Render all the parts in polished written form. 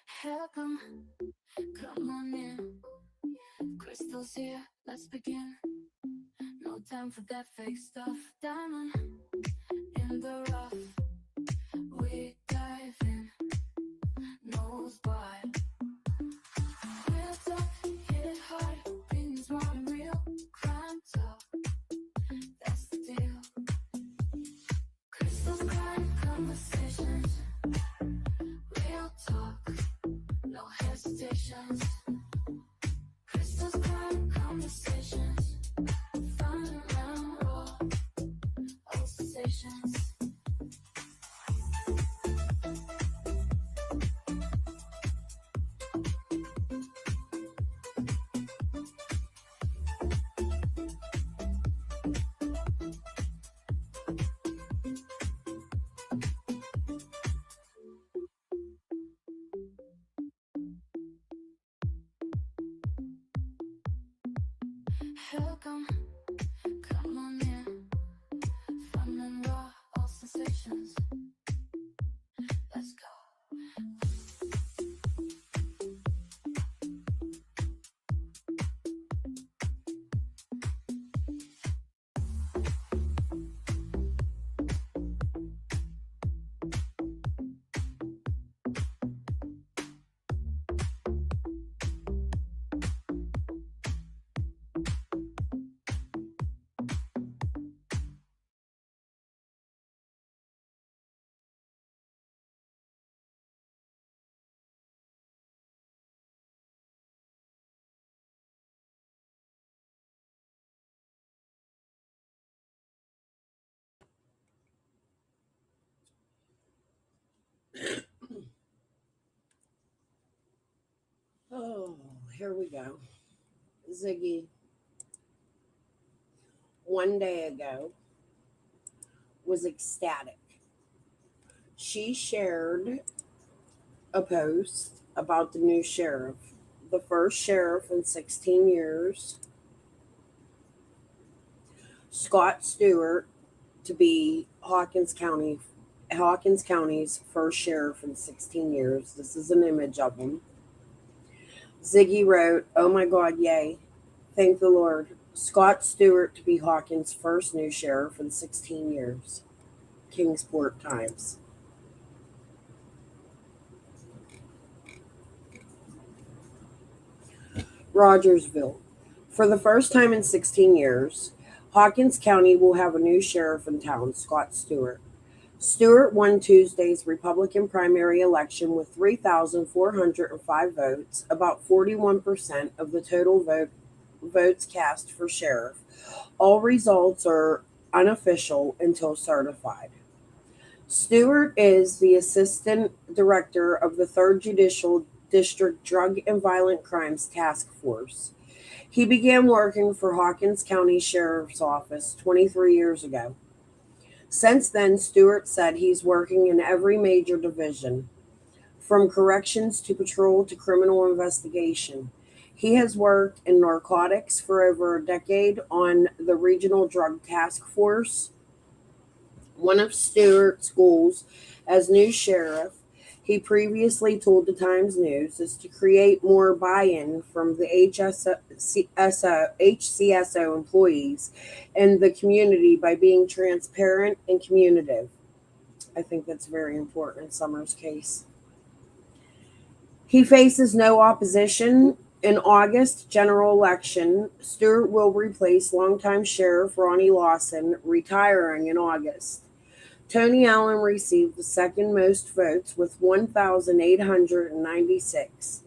Welcome, come on in. Crystal's here, let's begin. No time for that fake stuff. Diamond in the rough, we dive in. Knows why. Real talk, hit it hard. Opinions more than real. Crime talk, that's the deal. Crystal's crime conversations. Real talk, no hesitations. Crystal's crime conversations. Fun around raw, all sensations. Welcome, come on in. Fun and raw, all sensations. Let's go. Oh, here we go. Ziggy, one day ago, was ecstatic. She shared a post about the new sheriff, the first sheriff in 16 years, Scott Stewart, to be Hawkins County's first sheriff in 16 years. This is an image of him. Ziggy wrote, "Oh my God, yay. Thank the Lord. Scott Stewart to be Hawkins' first new sheriff in 16 years." Kingsport Times. Rogersville. For the first time in 16 years, Hawkins County will have a new sheriff in town, Scott Stewart. Stewart won Tuesday's Republican primary election with 3,405 votes, about 41% of the total votes cast for sheriff. All results are unofficial until certified. Stewart is the assistant director of the 3rd Judicial District Drug and Violent Crimes Task Force. He began working for Hawkins County Sheriff's Office 23 years ago. Since then, Stewart said he's working in every major division, from corrections to patrol to criminal investigation. He has worked in narcotics for over a decade on the Regional Drug Task Force. One of Stewart's goals as new sheriff, he previously told the Times News, is to create more buy-in from the HCSO employees and the community by being transparent and communicative. I think that's very important in Summer's case. He faces no opposition. In August general election, Stewart will replace longtime Sheriff Ronnie Lawson, retiring in August. Tony Allen received the second most votes with 1,896.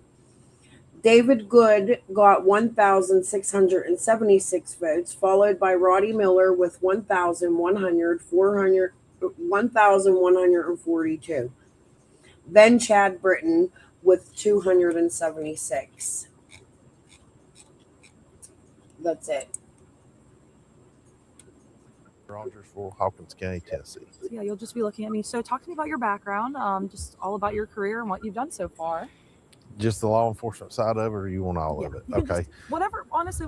David Good got 1,676 votes, followed by Roddy Miller with 1,142. Then Chad Britton with 276. That's it. Rogersville, Hawkins County, Tennessee. So yeah, you'll just be looking at me. So talk to me about your background, just all about your career and what you've done so far. Just the law enforcement side of it, or you want all of it? You can Okay. just- whatever, honestly,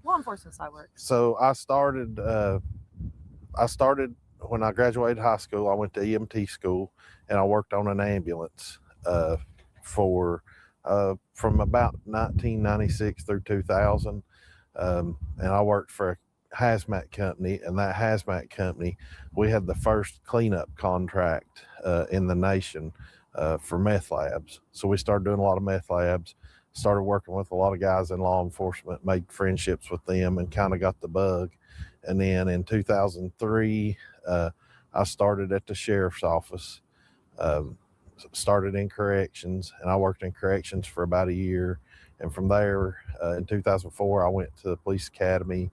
law enforcement side work. So I started when I graduated high school. I went to EMT school, and I worked on an ambulance from about 1996 through 2000. And I worked for a hazmat company, and that hazmat company, we had the first cleanup contract in the nation for meth labs. So we started doing a lot of meth labs, started working with a lot of guys in law enforcement, made friendships with them, and kind of got the bug. And then in 2003, I started at the sheriff's office, started in corrections, and I worked in corrections for about a year. And from there, in 2004, I went to the police academy,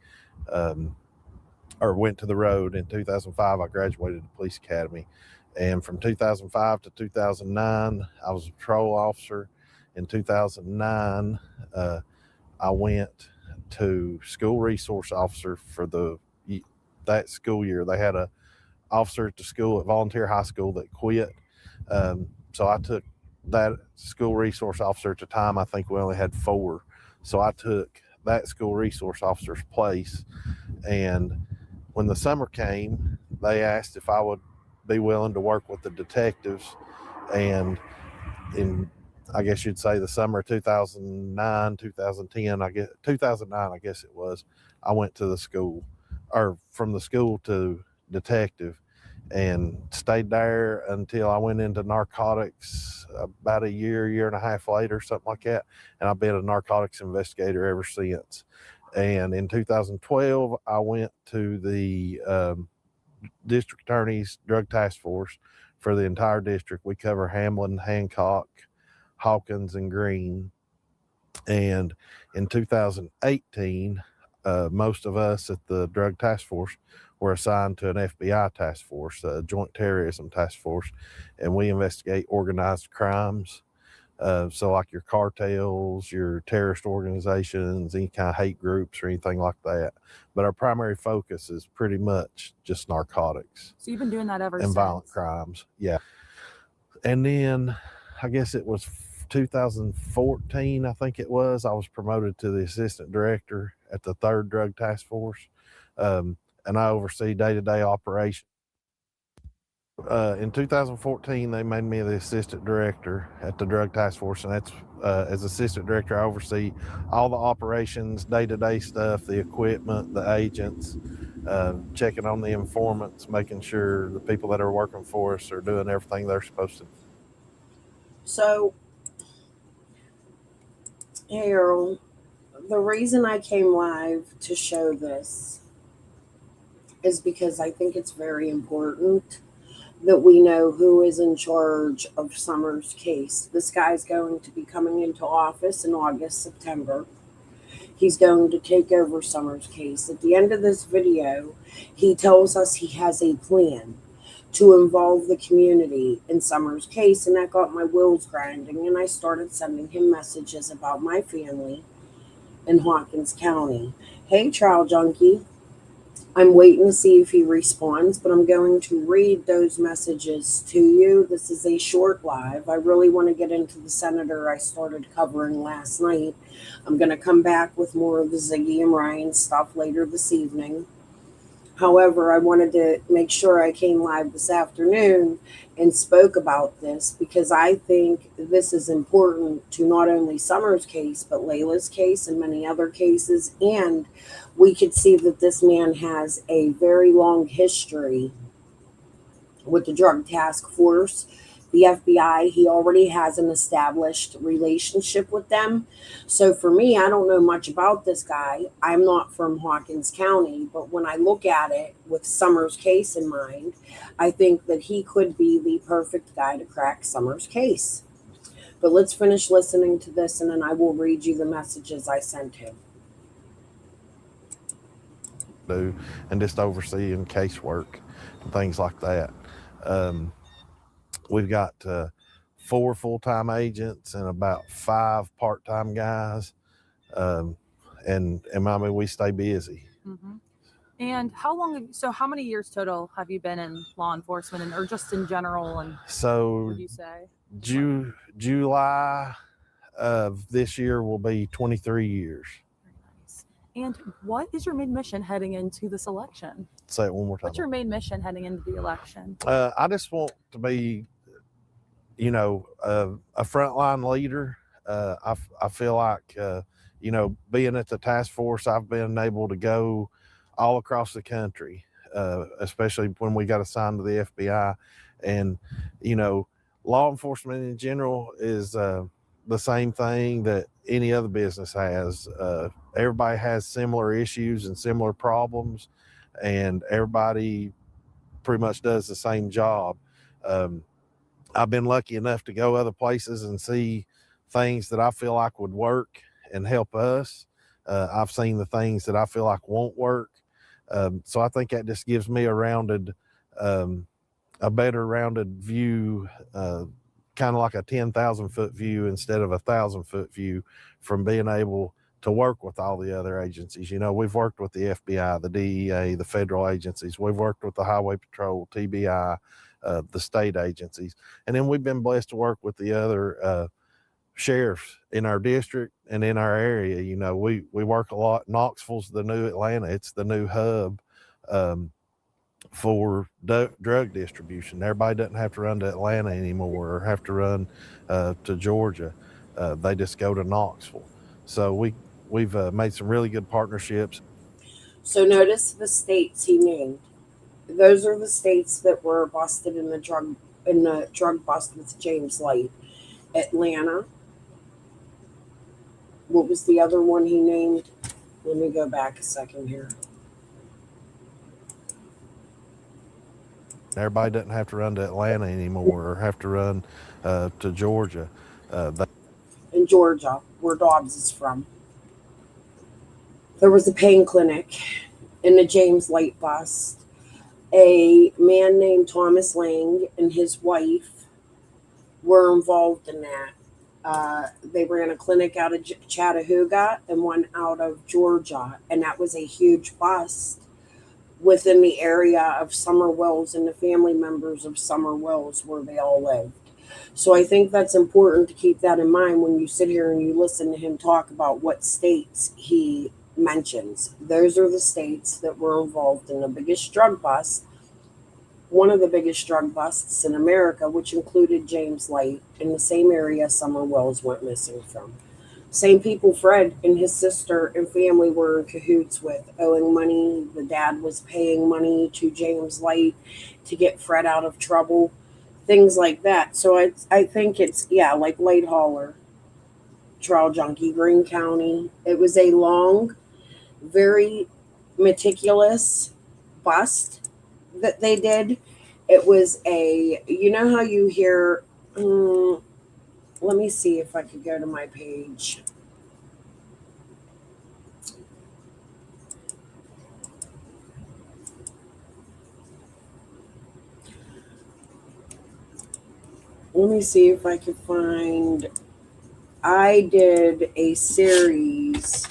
or went to the road. In 2005, I graduated the police academy. And from 2005 to 2009, I was a patrol officer. In 2009, I went to school resource officer for that school year. They had a officer at the school at Volunteer High School that quit. So I took that school resource officer. At the time, I think we only had 4. So I took that school resource officer's place. And when the summer came, they asked if I would be willing to work with the detectives. And in, I guess you'd say, the summer of 2009, 2010, 2009, I guess it was, I went to the school, or from the school to detective, and stayed there until I went into narcotics about a year and a half later, something like that. And I've been a narcotics investigator ever since. And in 2012, I went to the district attorney's drug task force for the entire district. We cover Hamlin, Hancock, Hawkins, and Greene. And in 2018, most of us at the drug task force were assigned to an FBI task force, a joint terrorism task force, and we investigate organized crimes. So like your cartels, your terrorist organizations, any kind of hate groups or anything like that. But our primary focus is pretty much just narcotics. So you've been doing that ever and since. Violent crimes. Yeah. And then I guess it was 2014, I think it was, I was promoted to the assistant director at the 3rd Drug Task Force. And I oversee day-to-day operations. In 2014, they made me the assistant director at the Drug Task Force, and that's as assistant director, I oversee all the operations, day-to-day stuff, the equipment, the agents, checking on the informants, making sure the people that are working for us are doing everything they're supposed to. So, hey, Earl, the reason I came live to show this is because I think it's very important that we know who is in charge of Summers' case. This guy's going to be coming into office in August, September. He's going to take over Summers' case. At the end of this video, he tells us he has a plan to involve the community in Summers' case, and that got my wheels grinding, and I started sending him messages about my family in Hawkins County. Hey, Trial Junkie. I'm waiting to see if he responds, but I'm going to read those messages to you. This is a short live. I really want to get into the senator I started covering last night. I'm going to come back with more of the Ziggy and Ryan stuff later this evening. However, I wanted to make sure I came live this afternoon and spoke about this because I think this is important to not only Summers' case, but Layla's case and many other cases. And we could see that this man has a very long history with the Drug Task Force, the FBI. He already has an established relationship with them. So for me, I don't know much about this guy. I'm not from Hawkins County, but when I look at it with Summers' case in mind, I think that he could be the perfect guy to crack Summers' case. But let's finish listening to this, and then I will read you the messages I sent him. Do and just overseeing casework and things like that. We've got 4 full-time agents and about 5 part-time guys, and I mean, we stay busy. Mm-hmm. And how many years total have you been in law enforcement, or just in general? And So would you say July of this year will be 23 years. And what is your main mission heading into this election? Say it one more time. What's your main mission heading into the election? I just want to be a frontline leader. I feel like, being at the task force, I've been able to go all across the country, especially when we got assigned to the FBI. And, law enforcement in general is the same thing that any other business has. Everybody has similar issues and similar problems, and everybody pretty much does the same job. I've been lucky enough to go other places and see things that I feel like would work and help us. I've seen the things that I feel like won't work. So I think that just gives me a better rounded view, kind of like a 10,000 foot view instead of 1,000 foot view, from being able to work with all the other agencies. We've worked with the FBI, the DEA, the federal agencies. We've worked with the Highway Patrol, TBI, the state agencies. And then we've been blessed to work with the other sheriffs in our district and in our area. We work a lot. Knoxville's the new Atlanta. It's the new hub for drug distribution. Everybody doesn't have to run to Atlanta anymore or have to run to Georgia. They just go to Knoxville. So we've made some really good partnerships. So notice the states he named. Those are the states that were busted in the drug bust with James Light. Atlanta. What was the other one he named? Let me go back a second here. Everybody doesn't have to run to Atlanta anymore or have to run to Georgia. In Georgia, where Dobbs is from, there was a pain clinic in the James Light bust. A man named Thomas Lang and his wife were involved in that. They ran a clinic out of Chattanooga and one out of Georgia, and that was a huge bust within the area of Summer Wells and the family members of Summer Wells where they all lived. So I think that's important to keep that in mind when you sit here and you listen to him talk about what states he mentions. Those are the states that were involved in the biggest drug bust, one of the biggest drug busts in America, which included James Light, in the same area Summer Wells went missing from. Same people Fred and his sister and family were in cahoots with, owing money. The dad was paying money to James Light to get Fred out of trouble, things like that. So I think it's, like Light Hauler, Trial Junkie, Greene County. It was a long, very meticulous bust that they did. It was how you hear, let me see if I could go to my page. Let me see if I could find. I did a series.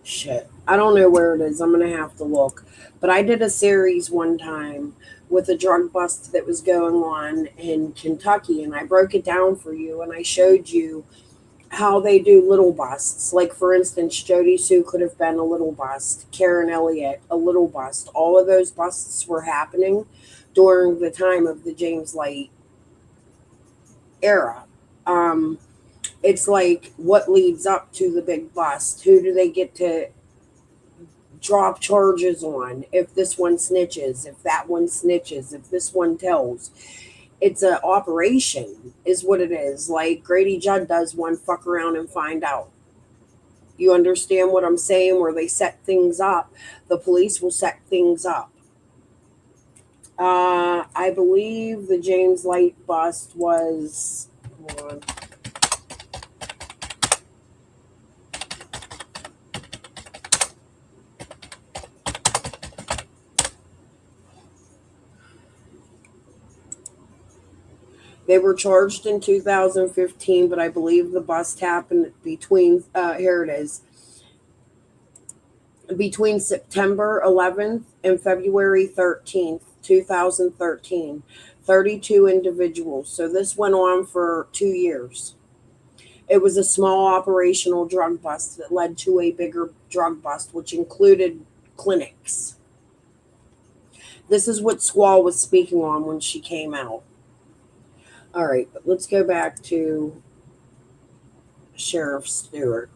Shit. I don't know where it is. I'm going to have to look. But I did a series one time with a drug bust that was going on in Kentucky, and I broke it down for you, and I showed you how they do little busts. Like, for instance, Jody Sue could have been a little bust, Karen Elliott, a little bust. All of those busts were happening during the time of the James Light era. It's like, what leads up to the big bust? Who do they get to drop charges on? If this one snitches, if that one snitches, if this one tells. It's an operation is what it is. Like Grady Judd does one, fuck around and find out. You understand what I'm saying? Where they set things up. The police will set things up. I believe the James Light bust was, hold on. They were charged in 2015, but I believe the bust happened between, here it is, between September 11th and February 13th, 2013. 32 individuals. So this went on for 2 years. It was a small operational drug bust that led to a bigger drug bust, which included clinics. This is what Squall was speaking on when she came out. All right, but let's go back to Sheriff Stewart.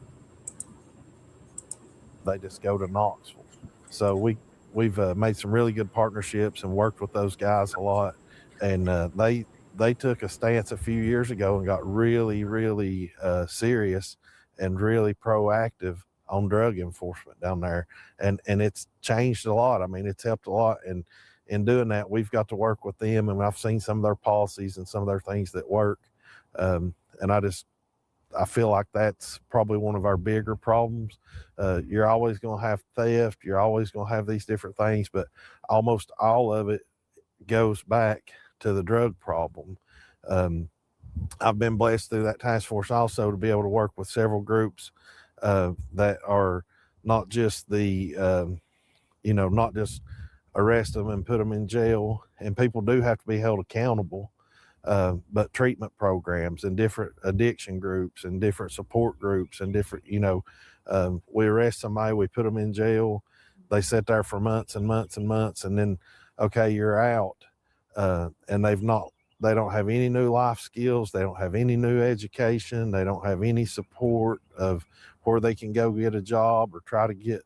They just go to Knoxville. So we've made some really good partnerships and worked with those guys a lot. And they took a stance a few years ago and got really serious and really proactive on drug enforcement down there. And it's changed a lot. I mean, it's helped a lot. And in doing that, we've got to work with them, and I've seen some of their policies and some of their things that work. And I feel like that's probably one of our bigger problems. You're always going to have theft. You're always going to have these different things, but almost all of it goes back to the drug problem. I've been blessed through that task force also to be able to work with several groups that are not just not just arrest them and put them in jail. And people do have to be held accountable. But treatment programs and different addiction groups and different support groups and different, we arrest somebody, we put them in jail, they sit there for months and months and months, and then, okay, you're out. And they don't have any new life skills, they don't have any new education, they don't have any support of where they can go get a job or try to get,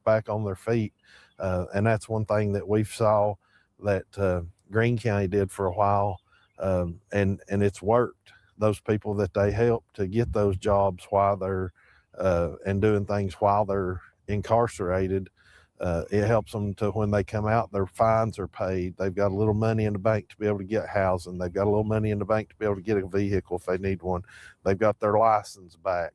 back on their feet. And that's one thing that we've saw that Greene County did for a while. And it's worked. Those people that they help to get those jobs while they're and doing things while they're incarcerated, it helps them to when they come out, their fines are paid. They've got a little money in the bank to be able to get housing. They've got a little money in the bank to be able to get a vehicle if they need one. They've got their license back.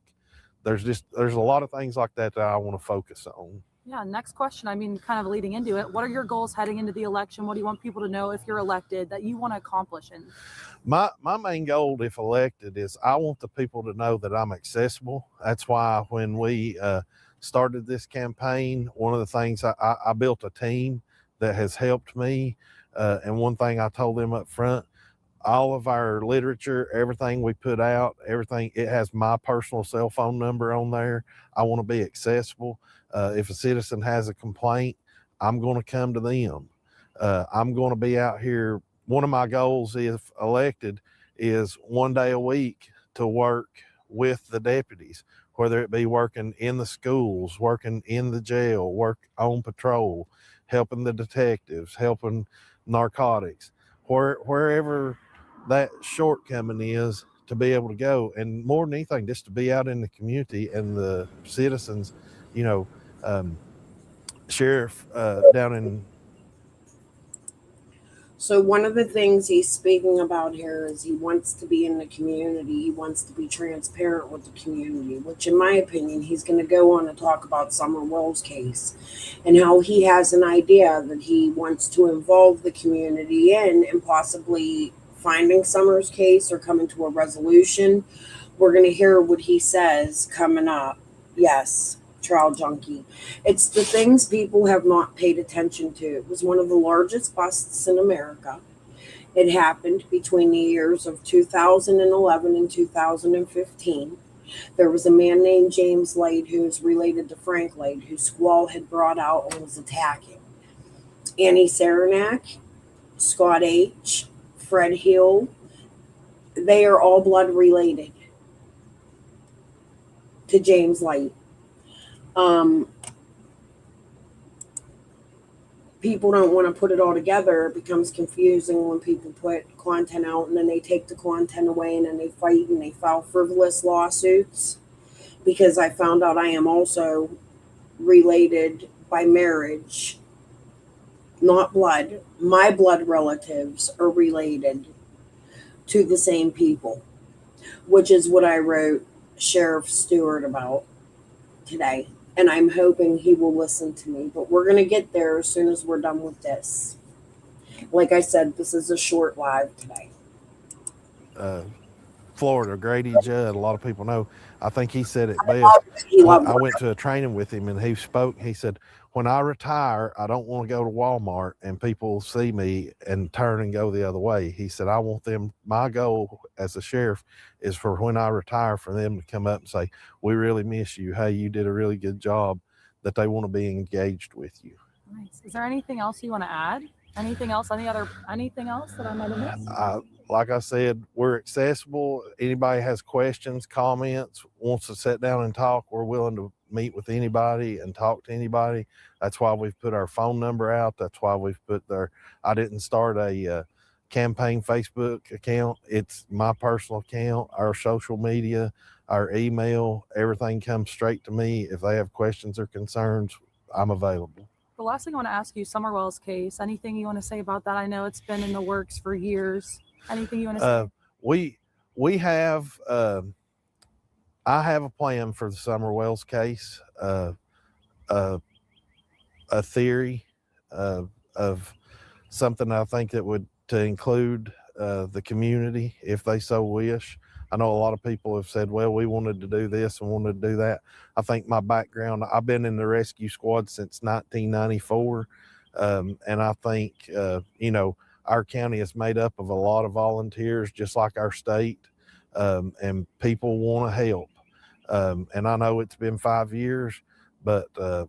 There's a lot of things like that I want to focus on. Yeah. Next question. I mean, kind of leading into it. What are your goals heading into the election? What do you want people to know if you're elected that you want to accomplish? And my main goal, if elected, is I want the people to know that I'm accessible. That's why when we started this campaign, one of the things I built a team that has helped me. And one thing I told them up front, all of our literature, everything we put out, everything, it has my personal cell phone number on there. I want to be accessible. If a citizen has a complaint, I'm going to come to them. I'm going to be out here. One of my goals, if elected, is one day a week to work with the deputies, whether it be working in the schools, working in the jail, work on patrol, helping the detectives, helping narcotics, wherever that shortcoming is, to be able to go. And more than anything, just to be out in the community and the citizens, sheriff down in. So one of the things he's speaking about here is he wants to be in the community. He wants to be transparent with the community, which in my opinion, he's going to go on and talk about Summer Wells' case and how he has an idea that he wants to involve the community in and possibly finding Summer's case or coming to a resolution. We're going to hear what he says coming up. Yes. Trial junkie. It's the things people have not paid attention to. It was one of the largest busts in America. It happened between the years of 2011 and 2015. There was a man named James Lade who is related to Frank Lade, who Squall had brought out and was attacking. Annie Saranac, Scott H., Fred Hill, they are all blood related to James Lade. People don't want to put it all together. It becomes confusing when people put content out and then they take the content away and then they fight and they file frivolous lawsuits. Because I found out I am also related by marriage, not blood. My blood relatives are related to the same people, which is what I wrote Sheriff Stewart about today. And I'm hoping he will listen to me. But we're going to get there as soon as we're done with this. Like I said, this is a short live today. Florida, Grady Judd, a lot of people know. I think he said it best. I went to a training with him and he spoke. He said, when I retire, I don't want to go to Walmart and people see me and turn and go the other way. He said, I want them, my goal as a sheriff is for when I retire, for them to come up and say, we really miss you. Hey, you did a really good job, that they want to be engaged with you. Nice. Is there anything else you want to add? Anything else? Anything else that I might have missed? Like I said, we're accessible. Anybody has questions, comments, wants to sit down and talk, we're willing to meet with anybody and talk to anybody. That's why we've put our phone number out. That's why we've put I didn't start a campaign Facebook account. It's my personal account, our social media, our email, everything comes straight to me. If they have questions or concerns, I'm available. The last thing I want to ask you, Summerwell's case, anything you want to say about that? I know it's been in the works for years. Anything you want to say? We have, I have a plan for the Summerwell's case, a theory of something I think that would to include the community if they so wish. I know a lot of people have said, well, we wanted to do this and wanted to do that. I think my background, I've been in the rescue squad since 1994. And I think, our county is made up of a lot of volunteers, just like our state, and people want to help. And I know it's been 5 years, but I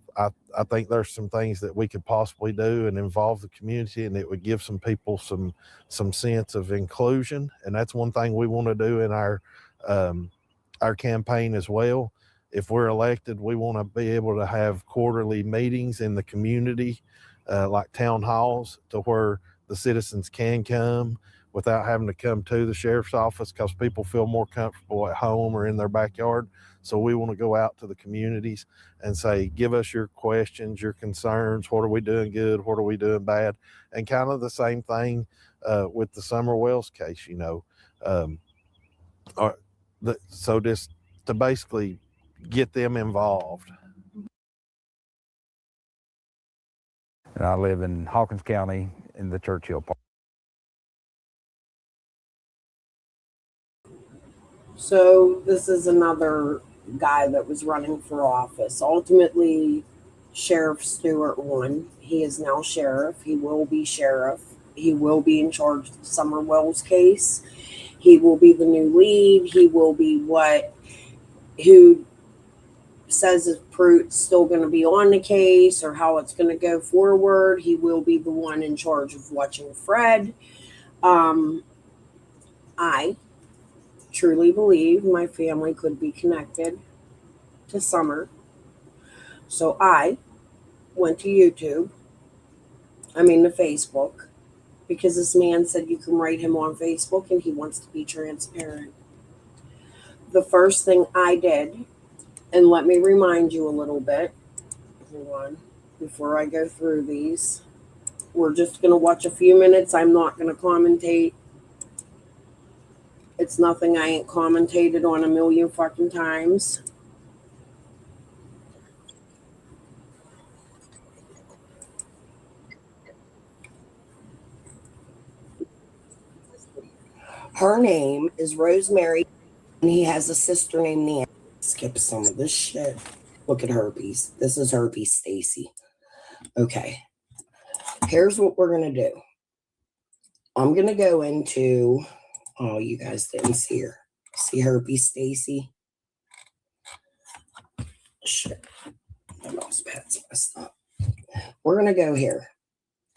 think there's some things that we could possibly do and involve the community, and it would give some people some sense of inclusion. And that's one thing we want to do in our campaign as well. If we're elected, we want to be able to have quarterly meetings in the community, like town halls, to where the citizens can come without having to come to the sheriff's office, because people feel more comfortable at home or in their backyard. So we want to go out to the communities and say, give us your questions, your concerns. What are we doing good? What are we doing bad? And kind of the same thing with the Summerwell's case, so just to basically get them involved. And I live in Hawkins County in the Churchill Park. So this is another guy that was running for office. Ultimately, Sheriff Stewart won. He is now sheriff. He will be sheriff. He will be in charge of the Summerwell's case. He will be the new lead. He will be who says if Pruitt's still going to be on the case or how it's going to go forward. He will be the one in charge of watching Fred. I truly believe my family could be connected to Summer. So I went to Facebook, because this man said you can write him on Facebook and he wants to be transparent. The first thing I did, and let me remind you a little bit, hold on, before I go through these, we're just going to watch a few minutes. I'm not going to commentate. It's nothing I ain't commentated on a million fucking times. Her name is Rosemary, and he has a sister named Nancy. Skip some of this shit. Look at herpes. This is herpes, Stacy. Okay. Here's what we're going to do. I'm going to go into... Oh, you guys didn't see her. See herpes, Stacy? Shit. My mouse pad's messed up. We're going to go here.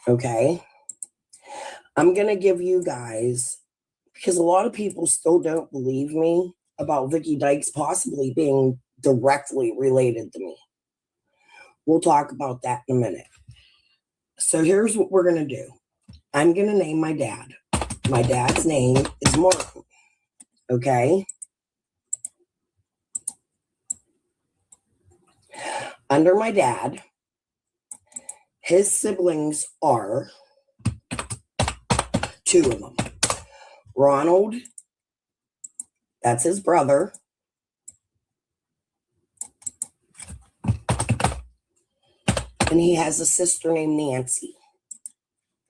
Okay? I'm going to give you guys, because a lot of people still don't believe me about Vicky Dykes possibly being directly related to me. We'll talk about that in a minute. So here's what we're going to do. I'm going to name my dad. My dad's name is Martin. Okay? Under my dad, his siblings are two of them. Ronald, that's his brother. And he has a sister named Nancy.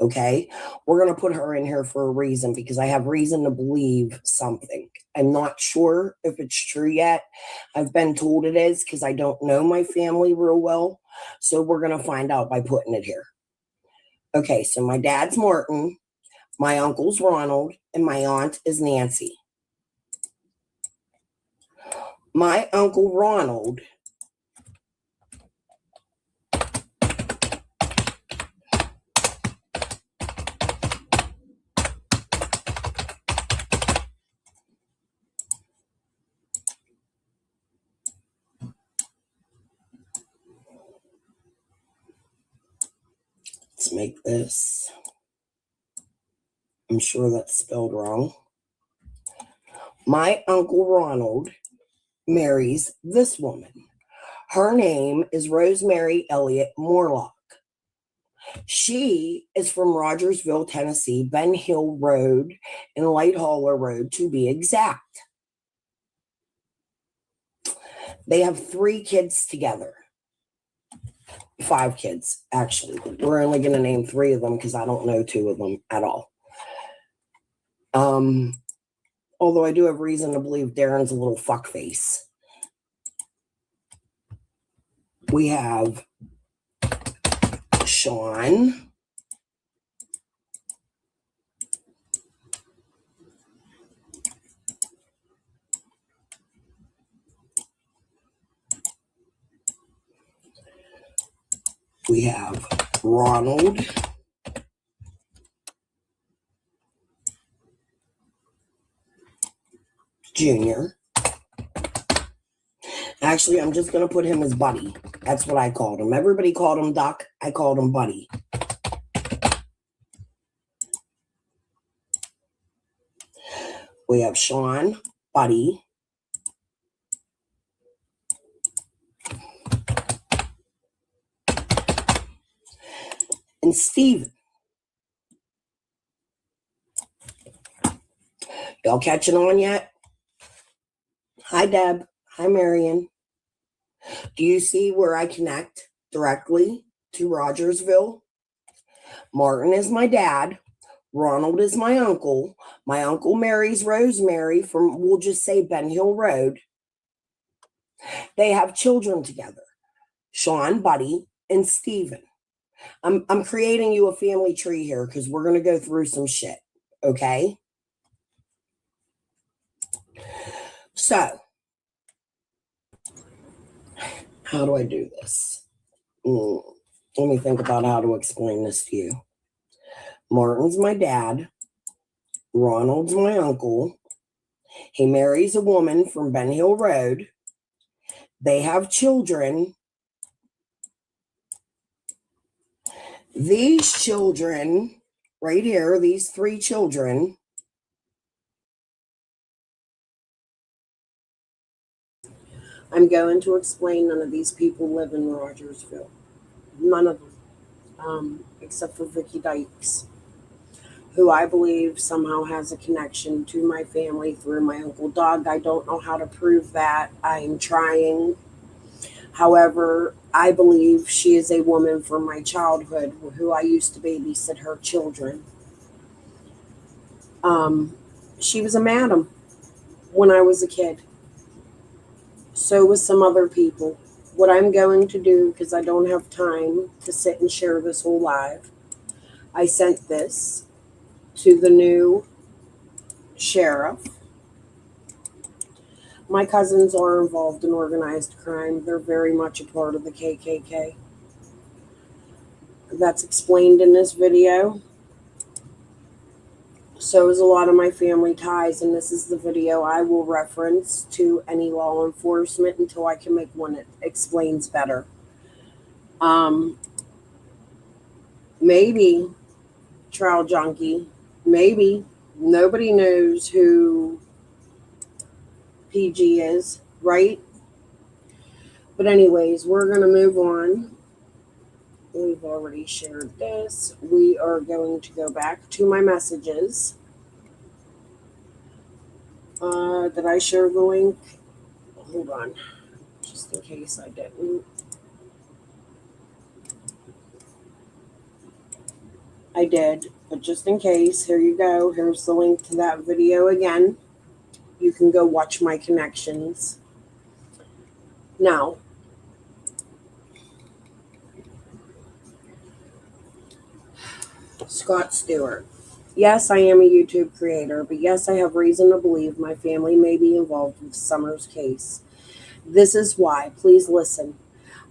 Okay, we're going to put her in here for a reason, because I have reason to believe something. I'm not sure if it's true yet. I've been told it is, because I don't know my family real well. So we're going to find out by putting it here. Okay, so my dad's Martin, my uncle's Ronald, and my aunt is Nancy. My uncle Ronald make this. I'm sure that's spelled wrong. My Uncle Ronald marries this woman. Her name is Rosemary Elliott Morlock. She is from Rogersville, Tennessee, Ben Hill Road and Light Hauler Road, to be exact. They have 3 kids together. 5 kids, actually. We're only going to name 3 of them because I don't know 2 of them at all. Although I do have reason to believe Darren's a little fuckface. We have Sean. We have Ronald. Jr. Actually, I'm just going to put him as Buddy. That's what I called him. Everybody called him Doc. I called him Buddy. We have Sean, Buddy. And Steven. Y'all catching on yet? Hi, Deb. Hi, Marion. Do you see where I connect directly to Rogersville? Martin is my dad. Ronald is my uncle. My uncle marries Rosemary from, we'll just say, Ben Hill Road. They have children together. Sean, Buddy, and Steven. I'm creating you a family tree here because we're going to go through some shit. Okay? So, how do I do this? Let me think about how to explain this to you. Martin's my dad. Ronald's my uncle. He marries a woman from Ben Hill Road. They have children. These children, right here, these 3 children, I'm going to explain none of these people live in Rogersville. None of them. Except for Vicky Dykes, who I believe somehow has a connection to my family through my Uncle Doug. I don't know how to prove that. I'm trying. However, I believe she is a woman from my childhood who I used to babysit her children. She was a madam when I was a kid. So was some other people. What I'm going to do, because I don't have time to sit and share this whole live, I sent this to the new sheriff. My cousins are involved in organized crime. They're very much a part of the KKK. That's explained in this video. So is a lot of my family ties, and this is the video I will reference to any law enforcement until I can make one that explains better. Maybe, Trial Junkie, maybe nobody knows who PG is, right? But anyways, we're going to move on. We've already shared this. We are going to go back to my messages. Did I share the link? Hold on, just in case I didn't. I did, but just in case, here you go. Here's the link to that video again. You can go watch my connections. Now, Scott Stewart. Yes, I am a YouTube creator, but yes, I have reason to believe my family may be involved with Summer's case. This is why. Please listen.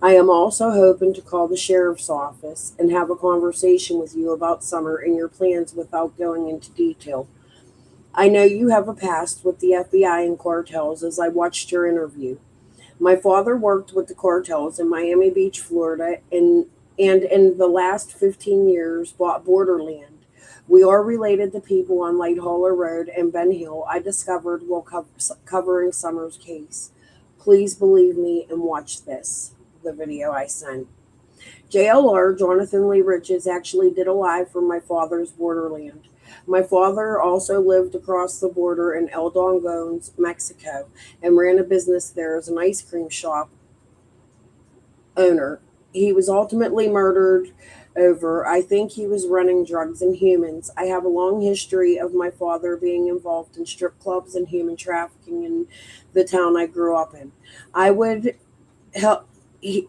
I am also hoping to call the sheriff's office and have a conversation with you about Summer and your plans without going into detail. I know you have a past with the FBI and cartels as I watched your interview. My father worked with the cartels in Miami Beach, Florida, and and in the last 15 years bought borderland. We are related to people on Light Hauler Road and Ben Hill, I discovered while covering Summer's case. Please believe me and watch this, the video I sent. JLR, Jonathan Lee Riches, actually did a live from my father's borderland. My father also lived across the border in El Dongones, Mexico, and ran a business there as an ice cream shop owner. He was ultimately murdered over, I think he was running drugs and humans. I have a long history of my father being involved in strip clubs and human trafficking in the town I grew up in. I would help. He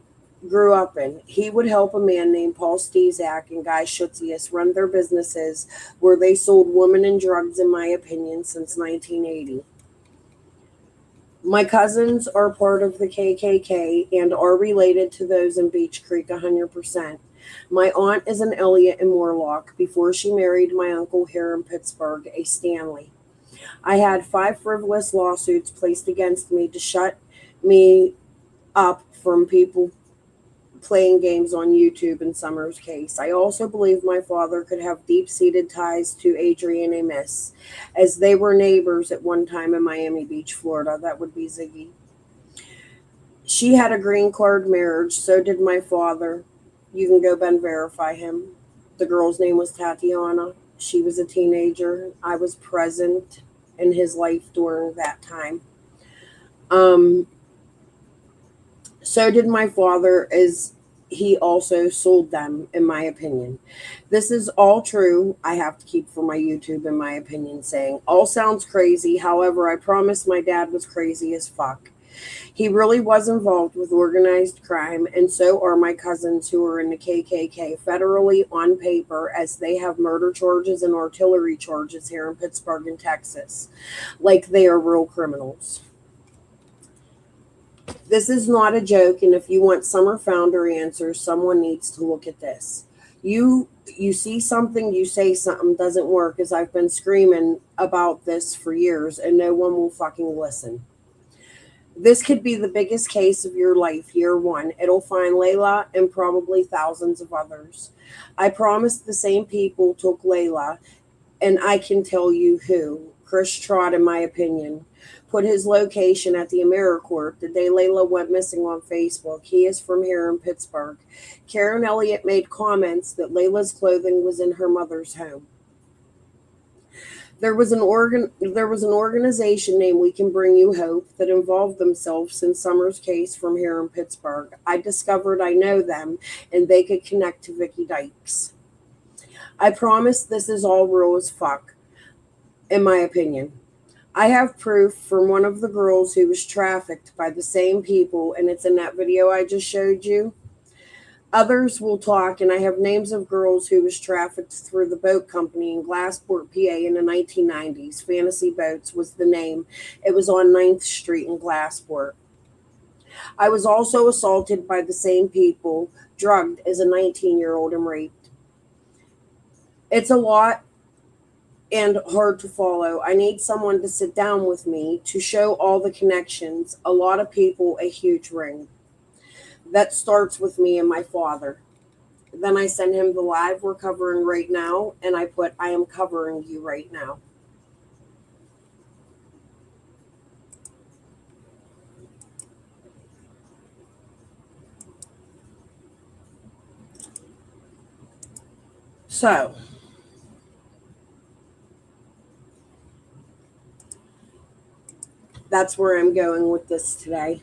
would help a man named Paul Stezak and Guy Schutzius run their businesses where they sold women and drugs, in my opinion, since 1980. My cousins are part of the KKK and are related to those in Beech Creek 100%. My aunt is an Elliott in Moorlock before she married my uncle here in Pittsburgh, a Stanley. I had 5 frivolous lawsuits placed against me to shut me up from people playing games on YouTube in Summer's case. I also believe my father could have deep-seated ties to Adrienne Amiss, as they were neighbors at one time in Miami Beach, Florida. That would be Ziggy. She had a green card marriage, so did my father. You can go, Ben, verify him. The girl's name was Tatiana. She was a teenager. I was present in his life during that time. So did my father, as he also sold them, in my opinion. This is all true. I have to keep for my YouTube, in my opinion, saying all sounds crazy. However, I promise my dad was crazy as fuck. He really was involved with organized crime, and so are my cousins who are in the KKK federally on paper, as they have murder charges and artillery charges here in Pittsburgh and Texas, like they are real criminals. This is not a joke, and if you want Summer founder answers, someone needs to look at this. You see something, you say something doesn't work, as I've been screaming about this for years, and no one will fucking listen. This could be the biggest case of your life, year one. It'll find Layla and probably thousands of others. I promised the same people took Layla, and I can tell you who. Chris Trott, in my opinion, put his location at the AmeriCorps the day Layla went missing on Facebook. He is from here in Pittsburgh. Karen Elliott made comments that Layla's clothing was in her mother's home. There was an organization named We Can Bring You Hope that involved themselves in Summer's case from here in Pittsburgh. I discovered I know them, and they could connect to Vicky Dykes. I promise this is all real as fuck, in my opinion. I have proof from one of the girls who was trafficked by the same people, and it's in that video I just showed you. Others will talk, and I have names of girls who was trafficked through the boat company in Glassport, PA in the 1990s. Fantasy Boats was the name. It was on 9th Street in Glassport. I was also assaulted by the same people, drugged as a 19-year-old and raped. It's a lot and hard to follow. I need someone to sit down with me to show all the connections. A lot of people, a huge ring. That starts with me and my father. Then I send him the live we're covering right now, and I put, I am covering you right now. So, that's where I'm going with this today.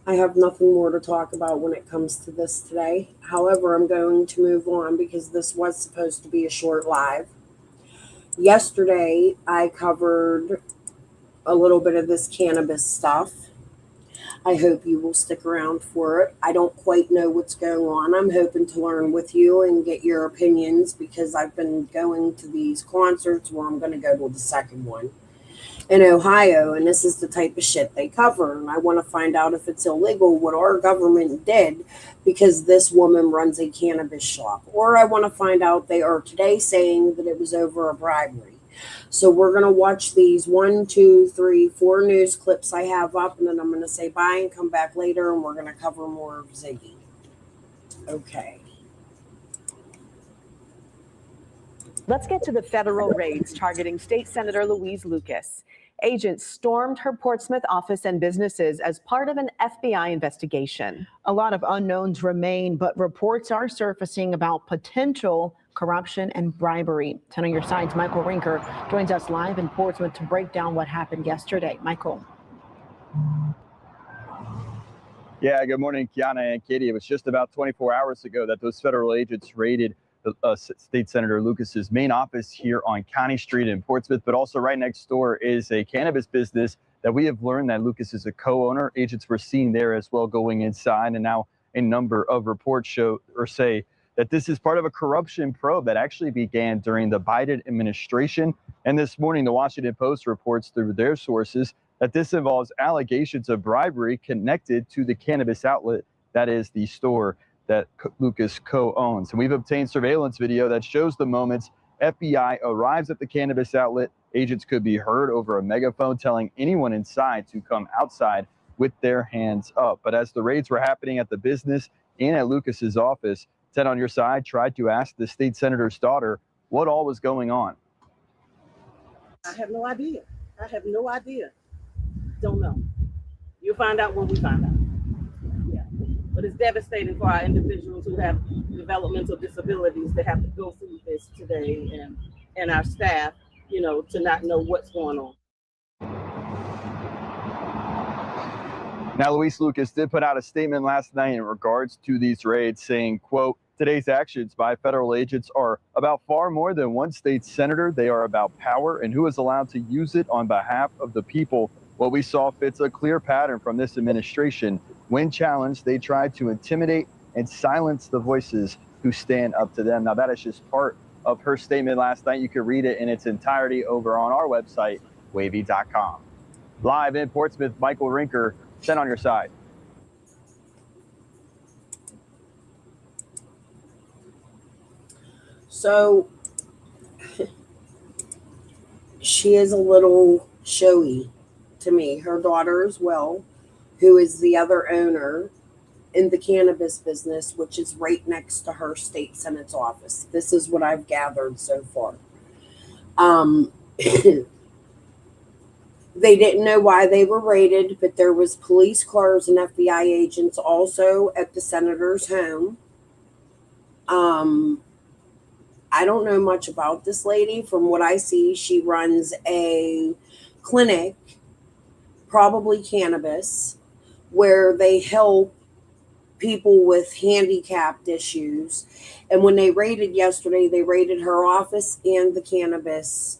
I have nothing more to talk about when it comes to this today. However, I'm going to move on because this was supposed to be a short live. Yesterday, I covered a little bit of this cannabis stuff. I hope you will stick around for it. I don't quite know what's going on. I'm hoping to learn with you and get your opinions because I've been going to these concerts where I'm going to go to the second one in Ohio, and this is the type of shit they cover, and I want to find out if it's illegal what our government did because this woman runs a cannabis shop, or I want to find out they are today saying that it was over a bribery. So we're going to watch these 1, 2, 3, 4 news clips I have up, and then I'm going to say bye and come back later, and we're going to cover more of Ziggy. Okay. Let's get to the federal raids targeting State Senator Louise Lucas. Agents stormed her Portsmouth office and businesses as part of an FBI investigation. A lot of unknowns remain, but reports are surfacing about potential corruption and bribery. 10 on your side's Michael Rinker joins us live in Portsmouth to break down what happened yesterday. Michael. Yeah, good morning, Kiana and Katie. It was just about 24 hours ago that those federal agents raided State Senator Lucas's main office here on County Street in Portsmouth, but also right next door is a cannabis business that we have learned that Lucas is a co-owner. Agents were seen there as well going inside, and now a number of reports show or say that this is part of a corruption probe that actually began during the Biden administration. And this morning, the Washington Post reports through their sources that this involves allegations of bribery connected to the cannabis outlet that is the store that Lucas co-owns. And we've obtained surveillance video that shows the moments FBI arrives at the cannabis outlet. Agents could be heard over a megaphone telling anyone inside to come outside with their hands up. But as the raids were happening at the business and at Lucas's office, Ted on your side tried to ask the state senator's daughter what all was going on. I have no idea. Don't know. You'll find out when we find out. Yeah. But it's devastating for our individuals who have developmental disabilities that have to go through this today, and our staff, to not know what's going on. Now, Louise Lucas did put out a statement last night in regards to these raids saying, quote, today's actions by federal agents are about far more than one state senator. They are about power and who is allowed to use it on behalf of the people. What we saw fits a clear pattern from this administration. When challenged, they try to intimidate and silence the voices who stand up to them. Now, that is just part of her statement last night. You can read it in its entirety over on our website, wavy.com. Live in Portsmouth, Michael Rinker, 10 on your side. So she is a little showy to me. Her daughter as well, who is the other owner in the cannabis business, which is right next to her state senate's office. This is what I've gathered so far. They didn't know why they were raided, but there was police cars and FBI agents also at the senator's home. I don't know much about this lady. From what I see, she runs a clinic, probably cannabis, where they help people with handicapped issues. And when they raided yesterday, they raided her office and the cannabis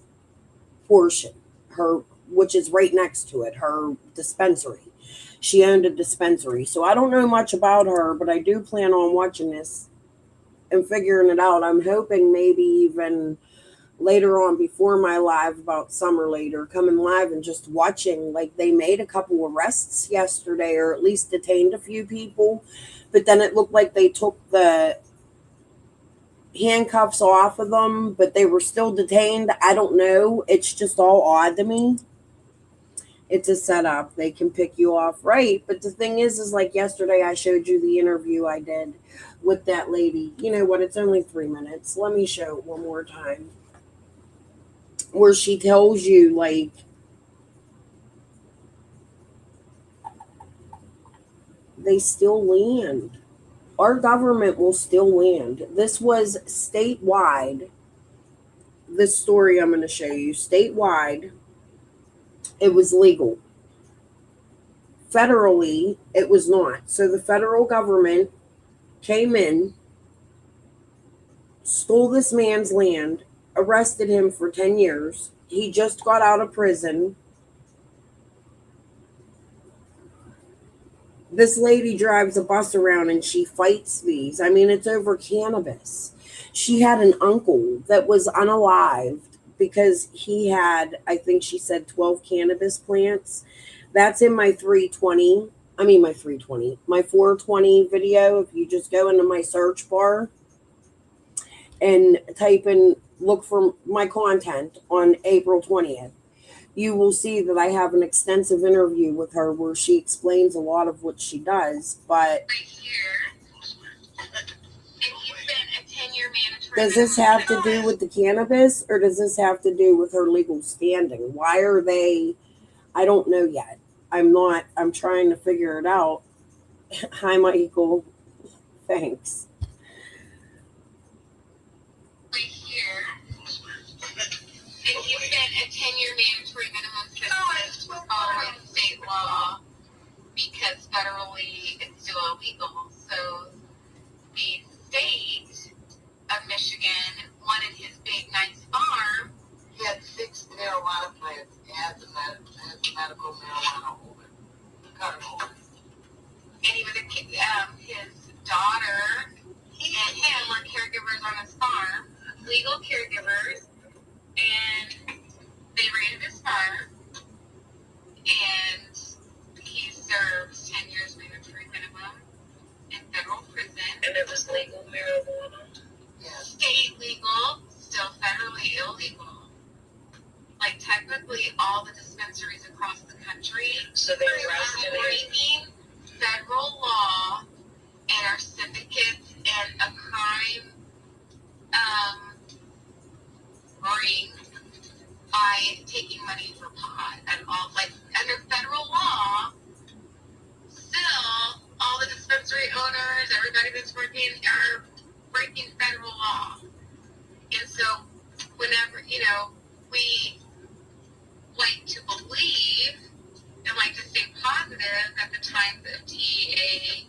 portion, which is right next to it, her dispensary. She owned a dispensary. So I don't know much about her, but I do plan on watching this and figuring it out. I'm hoping maybe even later on before my live about summer later, coming live and just watching. Like, they made a couple arrests yesterday, or at least detained a few people, but then it looked like they took the handcuffs off of them, but they were still detained. I don't know. It's just all odd to me. It's a setup. They can pick you off, right? But the thing is like yesterday I showed you the interview I did with that lady. You know what? It's only 3 minutes. Let me show it one more time. Where she tells you, like, they still land. Our government will still land. This was statewide. This story I'm going to show you, statewide, it was legal. Federally, it was not. So the federal government came in, stole this man's land, arrested him for 10 years. He just got out of prison. This lady drives a bus around and she fights these. I mean, it's over cannabis. She had an uncle that was unalived because he had, I think she said 12 cannabis plants. That's in my 420 video. If you just go into my search bar and type in, look for my content on April 20th, you will see that I have an extensive interview with her where she explains a lot of what she does. But right here, and he's been a 10-year mandatory Does this have to do with the cannabis, or does this have to do with her legal standing? Why are they? I don't know yet. I'm trying to figure it out. Hi, Michael. Thanks. Right here, if you spent a 10-year mandatory minimum sentence for following state law, because federally it's still illegal. So the state of Michigan wanted his big, nice farm. He had 6 marijuana plants as a medical marijuana holder. And he was his daughter and him were caregivers on his farm, legal caregivers, and they raided his farm, and he served 10 years mandatory minimum in federal prison. And it was legal marijuana? Yeah. State legal, still federally illegal. Like technically all the dispensaries across the country, so they are breaking federal law and our syndicates and a crime ring by taking money for pot and all. Like under federal law, still all the dispensary owners, everybody that's working are breaking federal law. And so whenever, we like to believe and like to stay positive at the times of DEA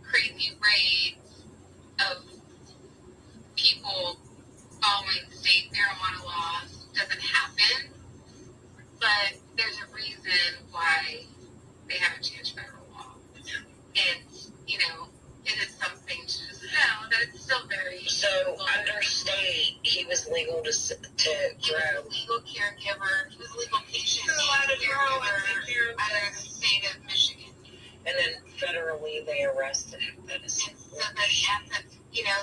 crazy raids of people following state marijuana laws doesn't happen, but there's a reason why they haven't changed federal law. And, it is something to just know that it's still very... So, under state, he was legal to grow. He was a legal caregiver. He was a legal patient. He was allowed to grow out of the state of Michigan. And then federally, they arrested him. That is so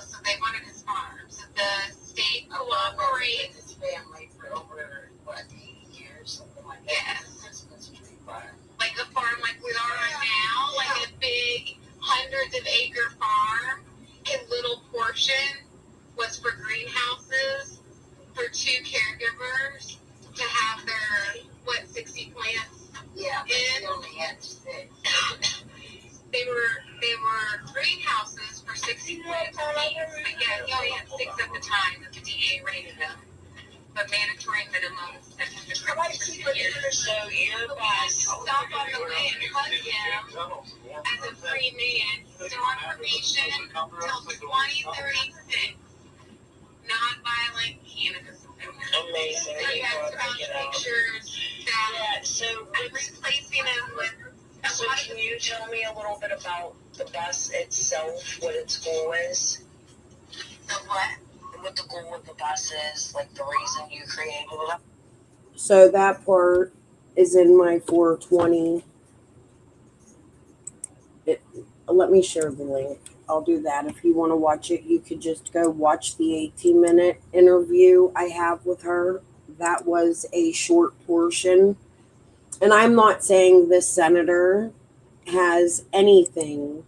so they wanted his farm. So the state cooperated his family for over, 80 years, something like that. Christmas tree farm. Like a farm like we are now, like a big hundreds of acre farm. His little portion was for greenhouses for 2 caregivers to have their 60 plants. Yeah, they only had 6. They were greenhouses for 60 plants. Again, he only had 6 at the time that the DA rated them. But mandatory minimum is 750 years. So your boss stop on the way and hug him as a free man. Still on probation until 2036. Non-violent cannabis offender. Amazing. So you have found pictures that I'm replacing him with. So can you tell me a little bit about the bus itself, what its goal is? The what? What the goal of the bus is, like the reason you created it. So that part is in my 420. Let me share the link. I'll do that. If you want to watch it, you could just go watch the 18-minute interview I have with her. That was a short portion. And I'm not saying this senator has anything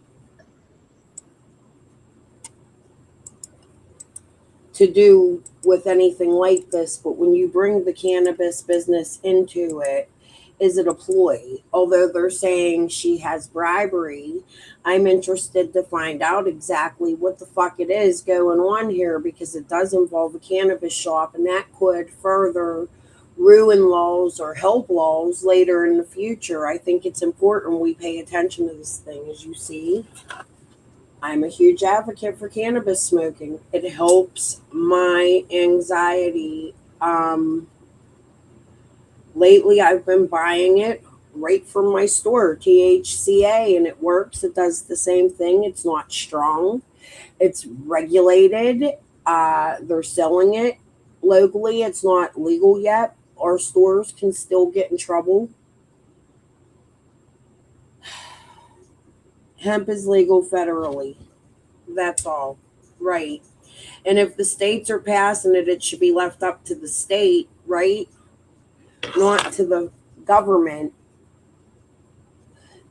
to do with anything like this, but when you bring the cannabis business into it, is it a ploy? Although they're saying she has bribery, I'm interested to find out exactly what the fuck it is going on here, because it does involve a cannabis shop, and that could further ruin laws or help laws later in the future. I think it's important we pay attention to this thing. As you see, I'm a huge advocate for cannabis smoking. It helps my anxiety. Lately, I've been buying it right from my store, THCA, and it works. It does the same thing. It's not strong. It's regulated. They're selling it locally. It's not legal yet. Our stores can still get in trouble. Hemp is legal federally. That's all. Right. And if the states are passing it, it should be left up to the state, right? Not to the government.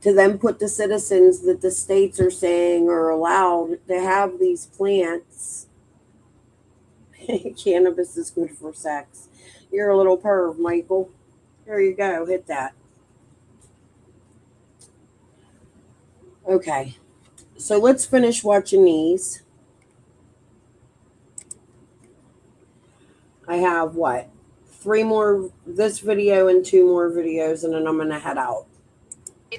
To then put the citizens that the states are saying are allowed to have these plants Cannabis is good for sex. You're a little perv, Michael. There you go. Hit that. Okay. So let's finish watching these. I have what? 3 more, this video and 2 more videos, and then I'm going to head out.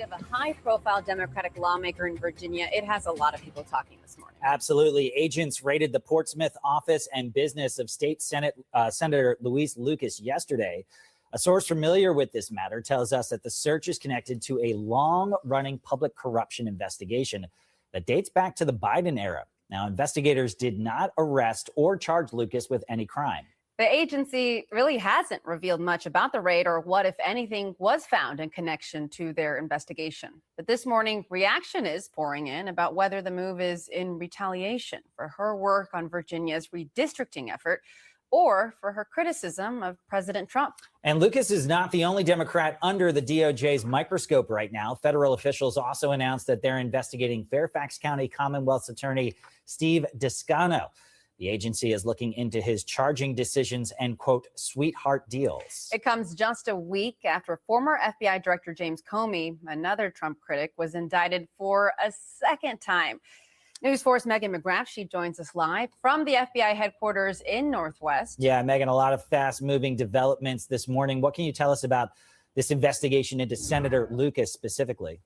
Of a high-profile Democratic lawmaker in Virginia, it has a lot of people talking this morning. Absolutely. Agents raided the Portsmouth office and business of State Senator Louise Lucas yesterday. A source familiar with this matter tells us that the search is connected to a long-running public corruption investigation that dates back to the Biden era. Now, investigators did not arrest or charge Lucas with any crime. The agency really hasn't revealed much about the raid or what, if anything, was found in connection to their investigation. But this morning, reaction is pouring in about whether the move is in retaliation for her work on Virginia's redistricting effort or for her criticism of President Trump. And Lucas is not the only Democrat under the DOJ's microscope right now. Federal officials also announced that they're investigating Fairfax County Commonwealth's attorney Steve Descano. The agency is looking into his charging decisions and, quote, sweetheart deals. It comes just a week after former FBI Director James Comey, another Trump critic, was indicted for a second time. News Force Megan McGrath, she joins us live from the FBI headquarters in Northwest. Yeah, Megan, a lot of fast-moving developments this morning. What can you tell us about this investigation into Senator Lucas specifically?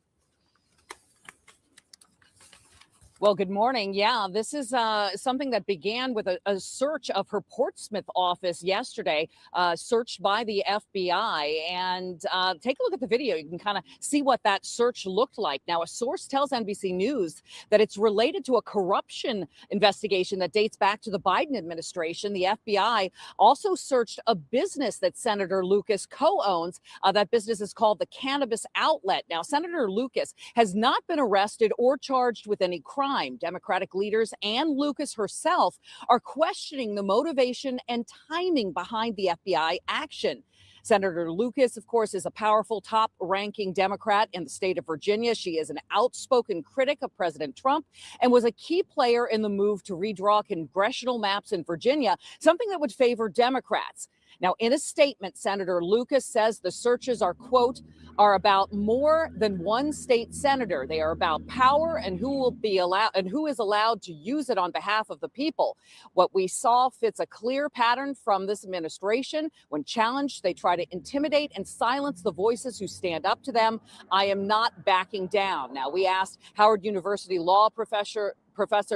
Well, good morning. Yeah, this is something that began with a search of her Portsmouth office yesterday, searched by the FBI. And take a look at the video. You can kind of see what that search looked like. Now, a source tells NBC News that it's related to a corruption investigation that dates back to the Biden administration. The FBI also searched a business that Senator Lucas co-owns. That business is called the Cannabis Outlet. Now, Senator Lucas has not been arrested or charged with any crime. Democratic leaders and Lucas herself are questioning the motivation and timing behind the FBI action. Senator Lucas, of course, is a powerful, top-ranking Democrat in the state of Virginia. She is an outspoken critic of President Trump and was a key player in the move to redraw congressional maps in Virginia, something that would favor Democrats. Now, in a statement, Senator Lucas says the searches are, quote, are about more than one state senator. They are about power and who will be allowed and who is allowed to use it on behalf of the people. What we saw fits a clear pattern from this administration. When challenged, they try to intimidate and silence the voices who stand up to them. I am not backing down. Now, we asked Howard University law Professor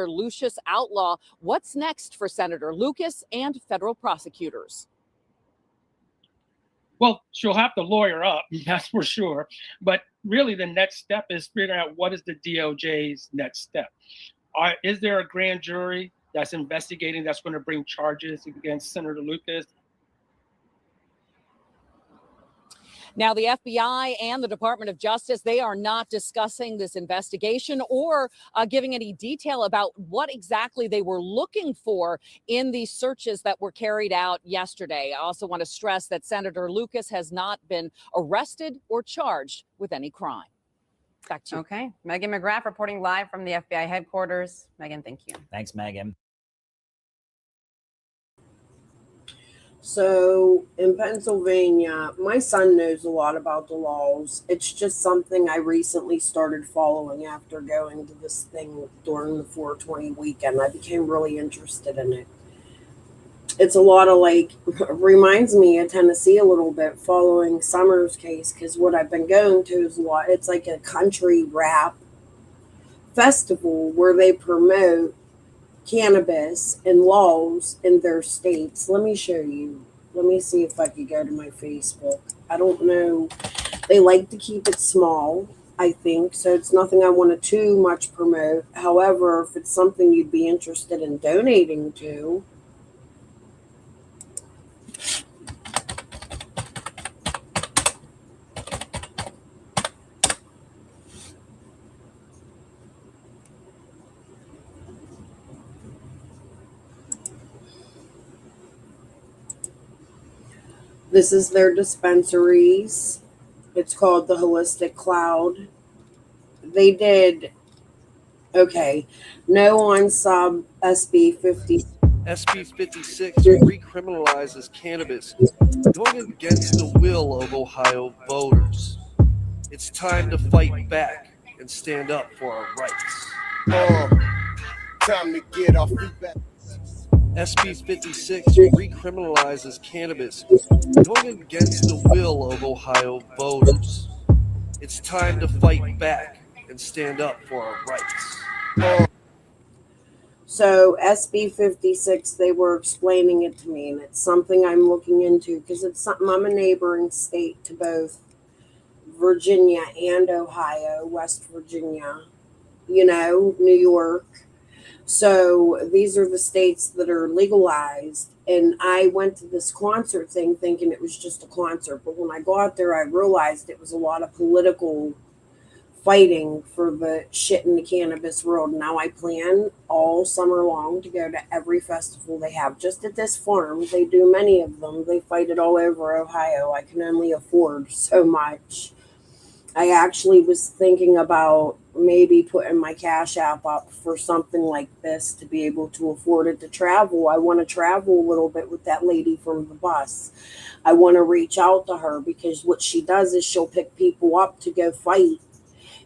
Lucius Outlaw, what's next for Senator Lucas and federal prosecutors? Well, she'll have to lawyer up, that's for sure. But really, the next step is figuring out what is the DOJ's next step. Is there a grand jury that's investigating that's going to bring charges against Senator Lucas? Now, the FBI and the Department of Justice, they are not discussing this investigation or giving any detail about what exactly they were looking for in these searches that were carried out yesterday. I also want to stress that Senator Lucas has not been arrested or charged with any crime. Back to you. Okay. Megan McGrath reporting live from the FBI headquarters. Megan, thank you. Thanks, Megan. So in Pennsylvania, my son knows a lot about the laws. It's just something I recently started following after going to this thing during the 420 weekend. I became really interested in it. It's a lot of reminds me of Tennessee a little bit following Summer's case, because what I've been going to is it's like a country rap festival where they promote cannabis and laws in their states. Let me show you. Let me see if I could go to my Facebook. I don't know. They like to keep it small, I think, so it's nothing I want to too much promote. However, if it's something you'd be interested in donating to, this is their dispensaries. It's called the Holistic Cloud. They did, okay, no on sub SB 50. SB 56 recriminalizes cannabis, going against the will of Ohio voters. It's time to fight back and stand up for our rights. Time to get our feet back. SB 56 recriminalizes cannabis, going against the will of Ohio voters. It's time to fight back and stand up for our rights. So SB 56, they were explaining it to me, and it's something I'm looking into because it's something. I'm a neighboring state to both Virginia and Ohio, West Virginia, New York. So these are the states that are legalized. And I went to this concert thing thinking it was just a concert. But when I got there, I realized it was a lot of political fighting for the shit in the cannabis world. Now I plan all summer long to go to every festival they have. Just at this farm, they do many of them. They fight it all over Ohio. I can only afford so much. I actually was thinking about maybe putting my Cash App up for something like this to be able to afford it to travel. I want to travel a little bit with that lady from the bus. I want to reach out to her because what she does is she'll pick people up to go fight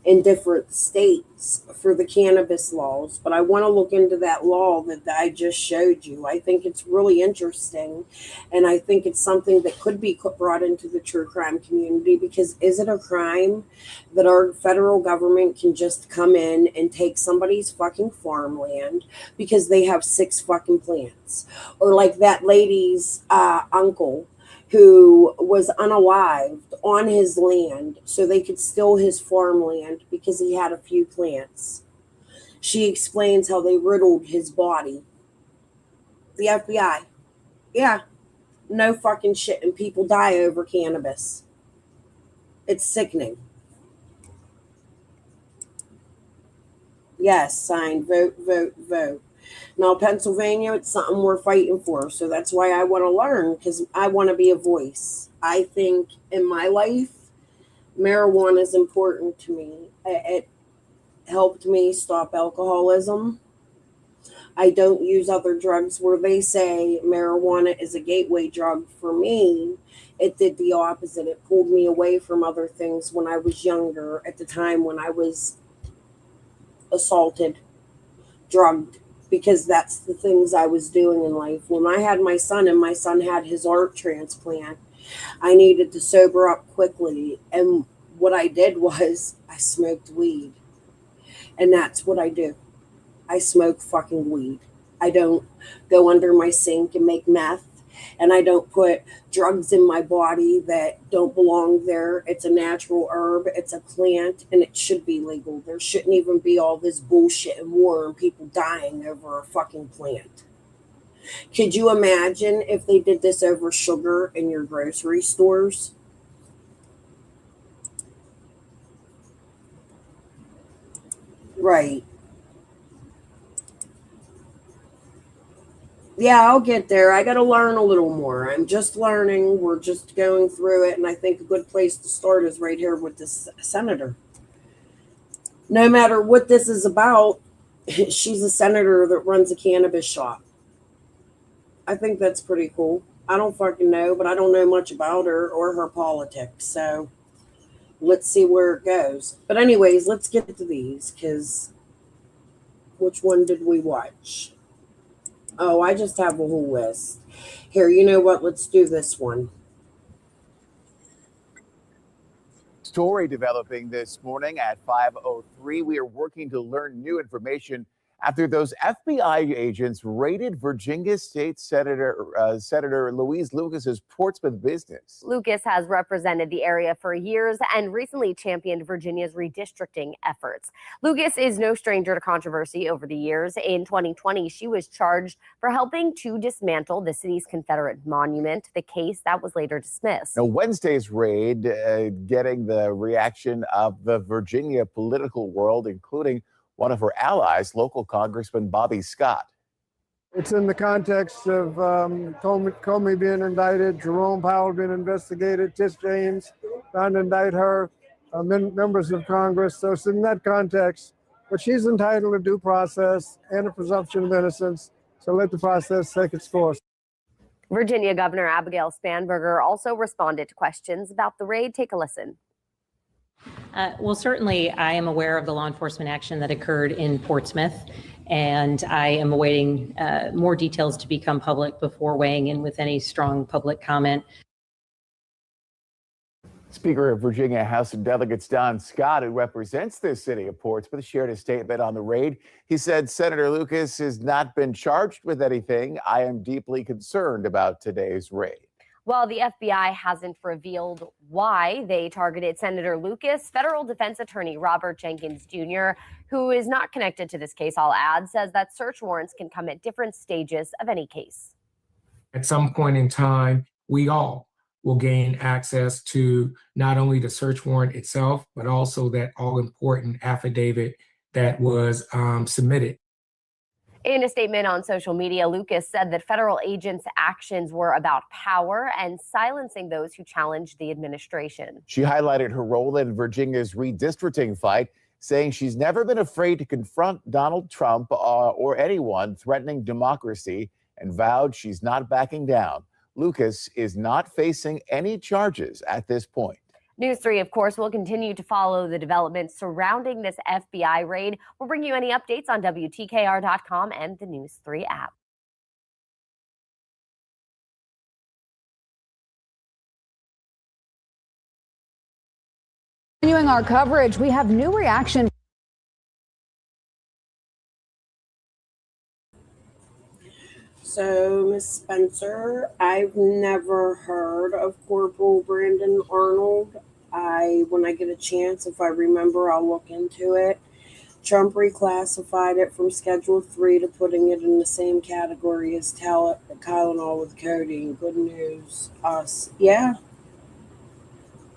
in different states for the cannabis laws. But I want to look into that law that I just showed you. I think it's really interesting. And I think it's something that could be brought into the true crime community, because is it a crime that our federal government can just come in and take somebody's fucking farmland because they have 6 fucking plants? Or like that lady's uncle who was unalived on his land so they could steal his farmland because he had a few plants. She explains how they riddled his body. The FBI. Yeah. No fucking shit. And people die over cannabis. It's sickening. Yes, signed. Vote, vote, vote. Now, Pennsylvania, it's something we're fighting for. So that's why I want to learn, because I want to be a voice. I think in my life, marijuana is important to me. It helped me stop alcoholism. I don't use other drugs where they say marijuana is a gateway drug. For me, it did the opposite. It pulled me away from other things when I was younger, at the time when I was assaulted, drugged, because that's the things I was doing in life. When I had my son and my son had his heart transplant, I needed to sober up quickly. And what I did was I smoked weed. And that's what I do. I smoke fucking weed. I don't go under my sink and make meth. And I don't put drugs in my body that don't belong there. It's a natural herb. It's a plant, and it should be legal. There shouldn't even be all this bullshit and war and people dying over a fucking plant. Could you imagine if they did this over sugar in your grocery stores? Right. Yeah, I'll get there. I got to learn a little more. I'm just learning. We're just going through it. And I think a good place to start is right here with this senator. No matter what this is about, she's a senator that runs a cannabis shop. I think that's pretty cool. I don't fucking know, but I don't know much about her or her politics. So let's see where it goes. But anyways, let's get to these, because which one did we watch? Oh, I just have a whole list. Here, you know what? Let's do this one. Story developing this morning at 5:03. We are working to learn new information after those FBI agents raided Virginia State Senator Louise Lucas's Portsmouth business. Lucas has represented the area for years and recently championed Virginia's redistricting efforts. Lucas is no stranger to controversy over the years. In 2020, she was charged for helping to dismantle the city's Confederate monument, the case that was later dismissed. Now, Wednesday's raid getting the reaction of the Virginia political world, including one of her allies, local Congressman Bobby Scott. It's in the context of Comey being indicted, Jerome Powell being investigated, Tish James trying to indict her, members of Congress. So it's in that context. But she's entitled to due process and a presumption of innocence. So let the process take its course. Virginia Governor Abigail Spanberger also responded to questions about the raid. Take a listen. Well, certainly I am aware of the law enforcement action that occurred in Portsmouth, and I am awaiting more details to become public before weighing in with any strong public comment. Speaker of Virginia House of Delegates Don Scott, who represents the city of Portsmouth, shared a statement on the raid. He said, Senator Lucas has not been charged with anything. I am deeply concerned about today's raid. Well, the FBI hasn't revealed why they targeted Senator Lucas. Federal defense attorney Robert Jenkins Jr., who is not connected to this case, I'll add, says that search warrants can come at different stages of any case. At some point in time, we all will gain access to not only the search warrant itself, but also that all-important affidavit that was submitted. In a statement on social media, Lucas said that federal agents' actions were about power and silencing those who challenged the administration. She highlighted her role in Virginia's redistricting fight, saying she's never been afraid to confront Donald Trump or anyone threatening democracy, and vowed she's not backing down. Lucas is not facing any charges at this point. News 3, of course, will continue to follow the developments surrounding this FBI raid. We'll bring you any updates on WTKR.com and the News 3 app. Continuing our coverage, we have new reaction. So, Miss Spencer, I've never heard of Corporal Brandon Arnold. When I get a chance, if I remember, I'll look into it. Trump reclassified it from Schedule 3 to putting it in the same category as Tylenol with codeine. Good news. Yeah.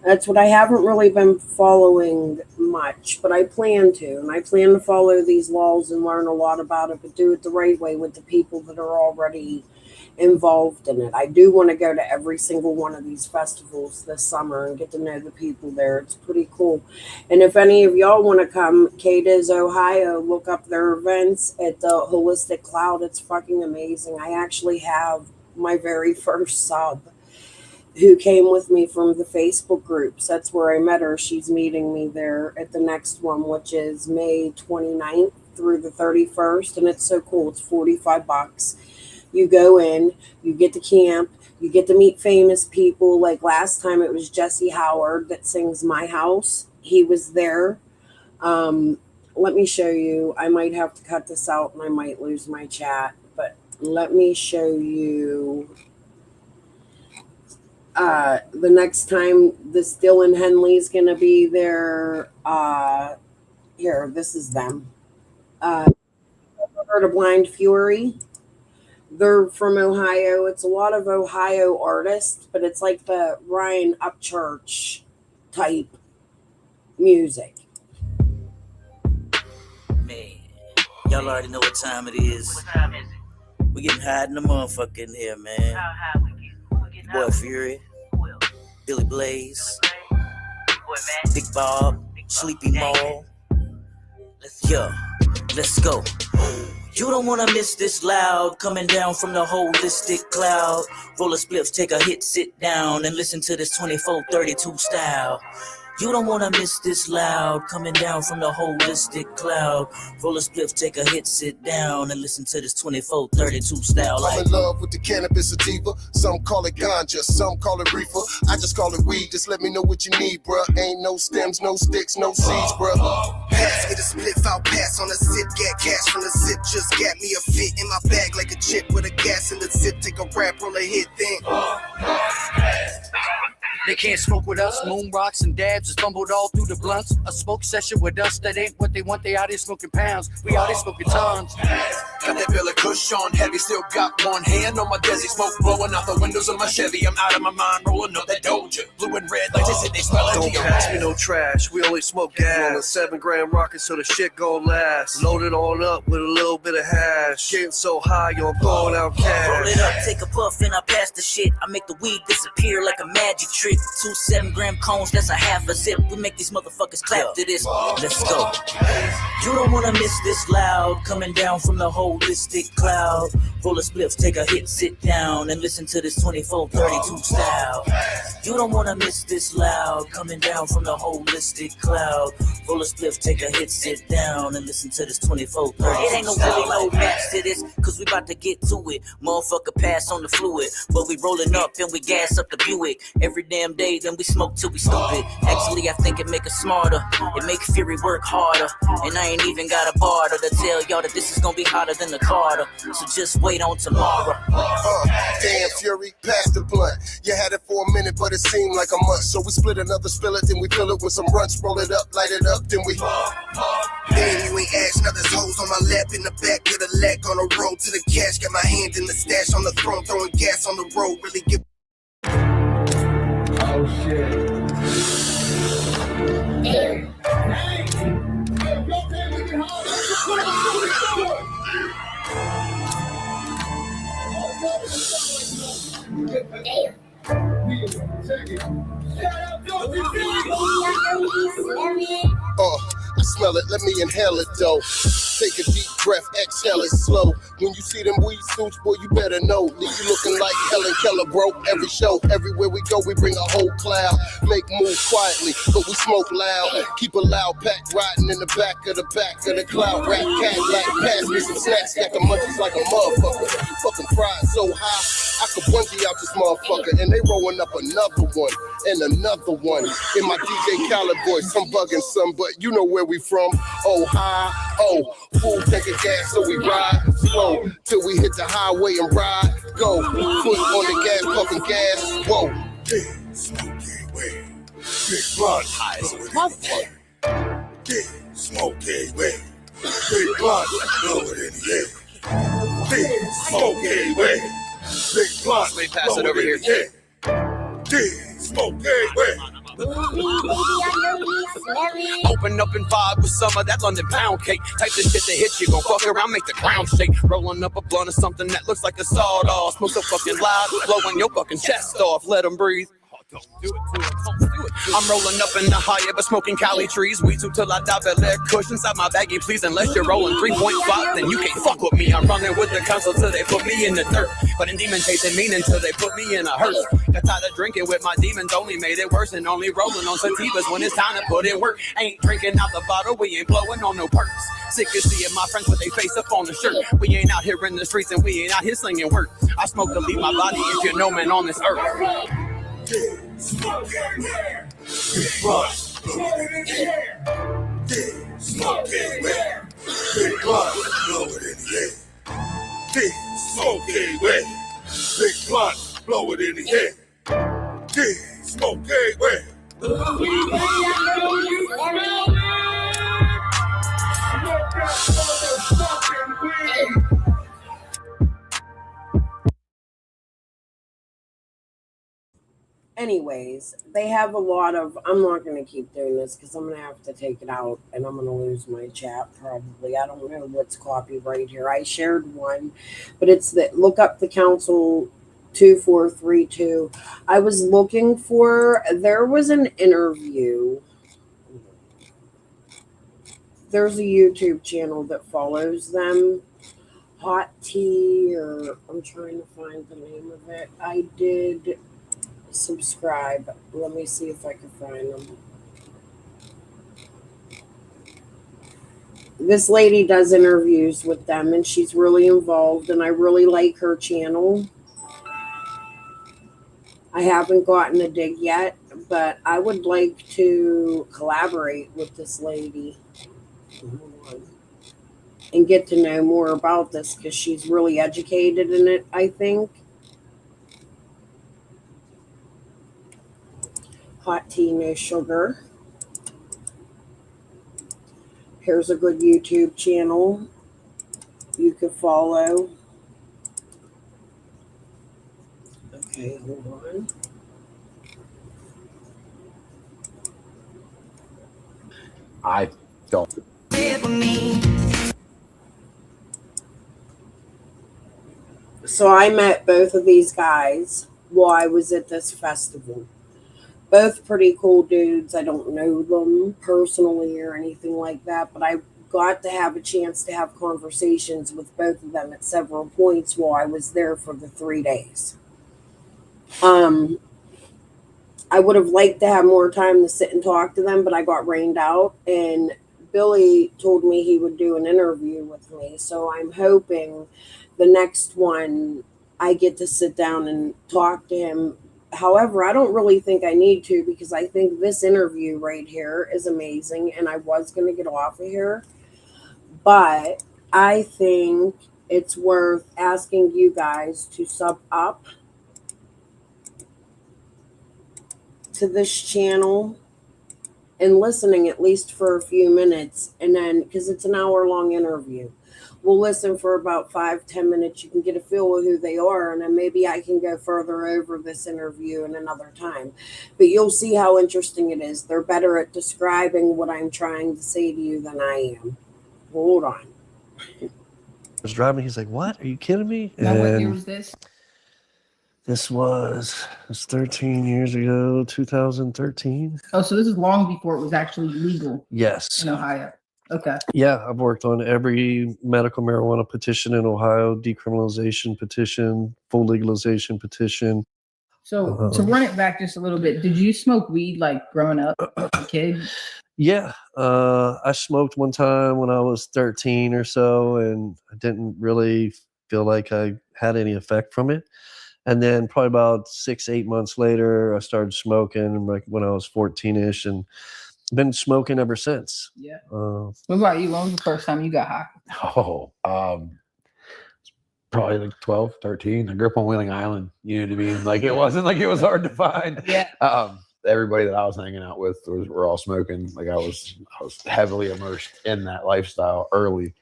That's what I haven't really been following much, but I plan to. And I plan to follow these laws and learn a lot about it, but do it the right way with the people that are already involved in it. I do want to go to every single one of these festivals this summer and get to know the people there. It's pretty cool. And if any of y'all want to come, Cadiz, Ohio, look up their events at the Holistic Cloud. It's fucking amazing. I actually have my very first sub who came with me from the Facebook groups. That's where I met her. She's meeting me there at the next one, which is May 29th through the 31st. And it's so cool. It's $45. You go in, you get to camp, you get to meet famous people. Like last time it was Jesse Howard that sings My House. He was there. Let me show you. I might have to cut this out and I might lose my chat, but let me show you the next time this Dylan Henley's going to be there. Here, this is them. Heard of Blind Fury? They're from Ohio. It's a lot of Ohio artists, but it's like the Ryan Upchurch type music. Man, y'all already know what time it is. What time is it? We getting hot in the motherfucker in here, man. How high we get? Boy Fury, Billy Blaze, Big Bob, Sleepy Mall. Let's go. You don't wanna miss this loud, coming down from the holistic cloud. Roll a spliff, take a hit, sit down, and listen to this 2432 style. You don't wanna miss this loud, coming down from the holistic cloud. Roll a spliff, take a hit, sit down, and listen to this 2432 style. I'm in love with the cannabis sativa. Some call it ganja, some call it reefer. I just call it weed. Just let me know what you need, bruh. Ain't no stems, no sticks, no seeds, bruh. Pass me the spliff, I'll pass on a sip. Get cash from the zip, just got me a fit in my bag like a chip with a gas in the zip. Take a rap, roll a hit, then. They can't smoke with us, moon rocks and dabs just fumbled all through the blunts. A smoke session with us, that ain't what they want. They out here smoking pounds, we out here smoking tons. Got that Billy Kush on heavy, still got one hand on my Desi. Smoke blowing out the windows of my Chevy. I'm out of my mind, rolling up that Doja. Blue and red like they said they smell like Don't pass me no trash, we only smoke gas. On a 7 gram rocket so the shit gon' last. Load it on up with a little bit of hash. cash. Getting so high, you're throwing out cash. Roll it up, take a puff, and I pass the shit. I make the weed disappear like a magic trick. 2 7-gram cones, that's a half a zip. We make these motherfuckers clap to this. Let's go. You don't wanna miss this loud. Coming down from the holistic cloud. Roll a spliff, take a hit, sit down, and listen to this 2432 style. You don't wanna miss this loud. Coming down from the holistic cloud. Roll a spliff, take a hit, sit down, and listen to this 2430. It ain't no really no match to this, cause we about to get to it. Motherfucker pass on the fluid, but we rolling up and we gas up the Buick. Every damn day, then we smoke till we stupid. Actually, I think it make us smarter. It make Fury work harder. And I ain't even got a barter to tell y'all that this is gonna be hotter than the Carter. So just wait on tomorrow. Damn Fury, pass the blunt. You had it for a minute, but it seemed like a month. So we split another, spill it, then we fill it with some runch. Roll it up, light it up, then we. Damn, you ain't asked. Now there's hoes on my lap in the back of the leg on the road to the cash. Got my hand in the stash on the throne, throwing gas on the road. Really give. Oh shit. I smell it, let me inhale it though. Take a deep breath, exhale it slow. When you see them weed suits, boy, you better know. Leave you looking like Helen Keller, bro. Every show, everywhere we go, we bring a whole cloud. Make moves quietly, but we smoke loud. Keep a loud pack riding in the back of the cloud. Rap Cadillac, pass me some snacks, got the munchies like a motherfucker. Fucking pride so high, I could bungee out this motherfucker. And they rolling up another one, and another one. In my DJ Khaled voice, I'm bugging some, but you know where we from. Oh, high, oh, full tank of gas, so we ride slow till we hit the highway and ride. Go, foot on the gas, pumping gas. Whoa. Big smoky way, big blunt, high as a motherfucker. Big smoky way, big blunt, blow it in the air. Big smoky way, big blunt, let me pass it over here. Big smoky way. Open up and vibe with summer, that's London pound cake. Type the shit that hits you, gon' fuck around, make the ground shake. Rolling up a blunt or something that looks like a sawed-off. Smoke so fucking loud, blowing your fucking chest off. Let them breathe. Don't do it to it, don't do it. I'm rolling up in the higher, but smoking Cali trees. We two till I die, but let kush inside my baggie, please. Unless you're rolling 3.5, then you can't fuck with me. I'm running with the council till they put me in the dirt. But in demon chasing mean until they put me in a hearse. Got tired of drinking with my demons, only made it worse. And only rolling on sativas when it's time to put in work. Ain't drinking out the bottle, we ain't blowing on no perks. Sick of seeing my friends with they face up on the shirt. We ain't out here in the streets and we ain't out here slinging work. I smoke to leave my body if you're no man on this earth. Smoke everywhere, big blunt, blow it in the air. Big smoke everywhere, big blunt, blow it in the air. Big smoke everywhere, big blunt, blow it in the air. Big smoke everywhere. Anyways, they have a lot of, I'm not going to keep doing this because I'm going to have to take it out and I'm going to lose my chat probably. I don't know what's copyright here. I shared one, but it's that look up the council 2432. I was looking for, there was an interview. There's a YouTube channel that follows them. Hot Tea, or I'm trying to find the name of it. I did subscribe. Let me see if I can find them. This lady does interviews with them and she's really involved and I really like her channel. I haven't gotten a dig yet, but I would like to collaborate with this lady and get to know more about this because she's really educated in it, I think. Hot tea, no sugar. Here's a good YouTube channel you could follow. Okay, hold on. I don't. So I met both of these guys while I was at this festival. Both pretty cool dudes. I don't know them personally or anything like that, but I got to have a chance to have conversations with both of them at several points while I was there for the 3 days. I would have liked to have more time to sit and talk to them, but I got rained out, and Billy told me he would do an interview with me. So I'm hoping the next one I get to sit down and talk to him. However, I don't really think I need to, because I think this interview right here is amazing, and I was going to get off of here. But I think it's worth asking you guys to sub up to this channel and listening at least for a few minutes, and then because it's an hour-long interview, we'll listen for about 5-10 minutes. You can get a feel of who they are, and then maybe I can go further over this interview in another time. But you'll see how interesting it is. They're better at describing what I'm trying to say to you than I am. Hold on. I was driving. He's like, "What? Are you kidding me?" Now, what year And was this? this was 13 years ago, 2013. Oh, so this is long before it was actually legal Yes. in Ohio. Okay. Yeah, I've worked on every medical marijuana petition in Ohio, decriminalization petition, full legalization petition. So to run it back just a little bit, did you smoke weed like growing up as a kid? Yeah, I smoked one time when I was 13 or so, and I didn't really feel like I had any effect from it. And then probably about 6-8 months later, I started smoking, like when I was 14-ish, and been smoking ever since. Yeah. Uh, What about you? When was the first time you got high? Oh, probably like 12, 13. I grew up on Wheeling Island. You know what I mean? Like it wasn't like it was hard to find. Yeah. Everybody that I was hanging out with were all smoking. Like I was heavily immersed in that lifestyle early.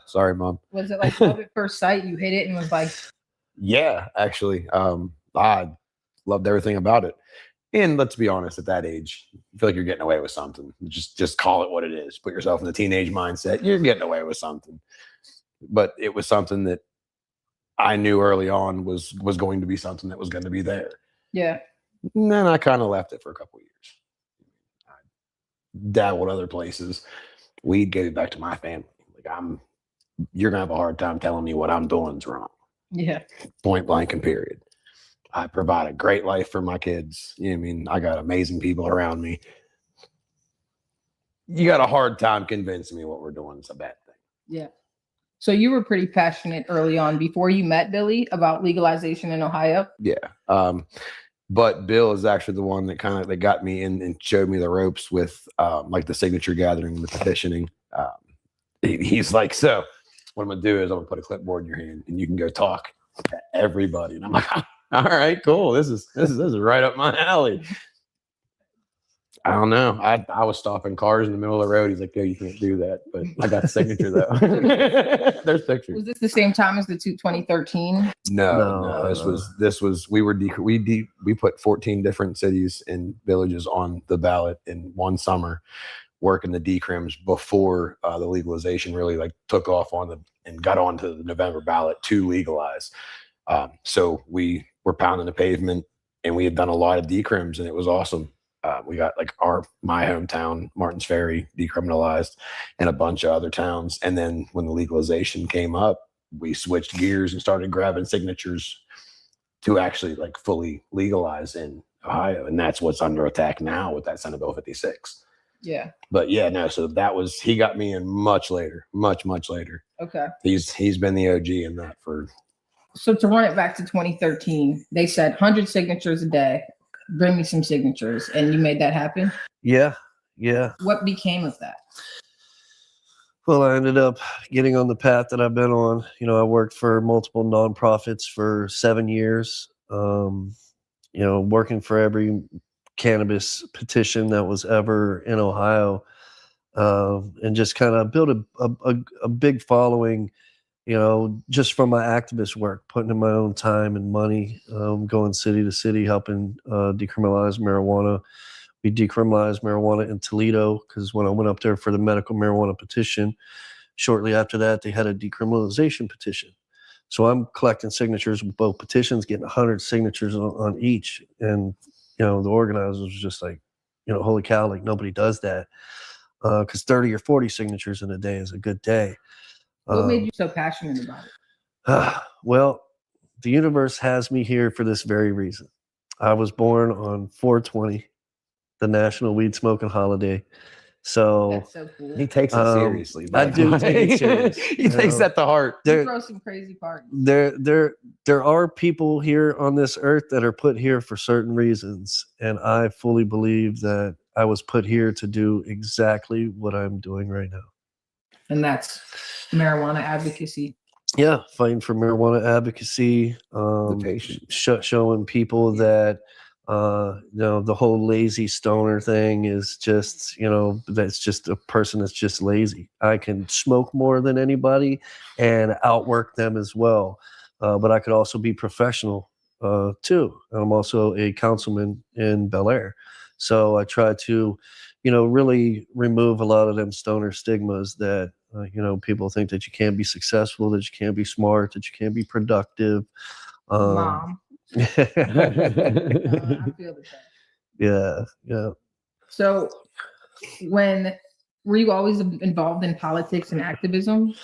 Sorry, Mom. Was it like love at first sight? You hit it and was like, Yeah, actually. I loved everything about it. And let's be honest, at that age, you feel like you're getting away with something. Just call it what it is. Put yourself in the teenage mindset. You're getting away with something. But it was something that I knew early on was going to be something that was going to be there. yeah. And then I kind of left it for a couple of years. I dabbled other places. Weed gave it back to my family. Like you're gonna have a hard time telling me what I'm doing is wrong. Yeah. Point blank and period. I provide a great life for my kids. You know what I mean? I got amazing people around me. You got a hard time convincing me what we're doing is a bad thing. Yeah. So you were pretty passionate early on before you met Billy about legalization in Ohio. Yeah. But Bill is actually the one that that got me in and showed me the ropes with like the signature gathering, the petitioning. He's like, so what I'm gonna do is I'm gonna put a clipboard in your hand and you can go talk to everybody. And I'm like, all right, cool. This is right up my alley. I don't know. I was stopping cars in the middle of the road. He's like, "No, you can't do that." But I got the signature though. There's pictures. Was this the same time as the 2013? No. This was we put 14 different cities and villages on the ballot in one summer, working the decrims before the legalization really like took off and got onto the November ballot to legalize. So we were pounding the pavement, and we had done a lot of decrims, and it was awesome. We got like my hometown, Martins Ferry, decriminalized, and a bunch of other towns. And then when the legalization came up, we switched gears and started grabbing signatures to actually like fully legalize in Ohio. And that's what's under attack now with that Senate Bill 56. Yeah. But yeah, no. So he got me in much later, much later. Okay. He's been the OG in that for. So to run it back to 2013, they said 100 signatures a day. Bring me some signatures, and you made that happen. yeah. What became of that? Well, I ended up getting on the path that I've been on. I worked for multiple nonprofits for 7 years. Working for every cannabis petition that was ever in Ohio, and just kind of built a big following. Just from my activist work, putting in my own time and money, going city to city, helping decriminalize marijuana. We decriminalized marijuana in Toledo because when I went up there for the medical marijuana petition, shortly after that, they had a decriminalization petition. So I'm collecting signatures with both petitions, getting 100 signatures on each. And, you know, the organizers was just like, you know, holy cow, like nobody does that. Because 30 or 40 signatures in a day is a good day. What made you so passionate about it? Well, the universe has me here for this very reason. I was born on 4/20, the National Weed Smoking Holiday. So, That's so cool. He takes it seriously. I do take it serious. He takes that to heart. You throw some crazy parties. There are people here on this earth that are put here for certain reasons, and I fully believe that I was put here to do exactly what I'm doing right now. And that's marijuana advocacy. Yeah, fighting for marijuana advocacy, showing people that you know, the whole lazy stoner thing is just, you know, that's just a person that's just lazy. I can smoke more than anybody and outwork them as well. But I could also be professional too. I'm also a councilman in Bel Air. So I try to, you know, really remove a lot of them stoner stigmas that, you know, people think that you can't be successful, that you can't be smart, that you can't be productive. Mom. I feel the same. Yeah. So were you always involved in politics and activism?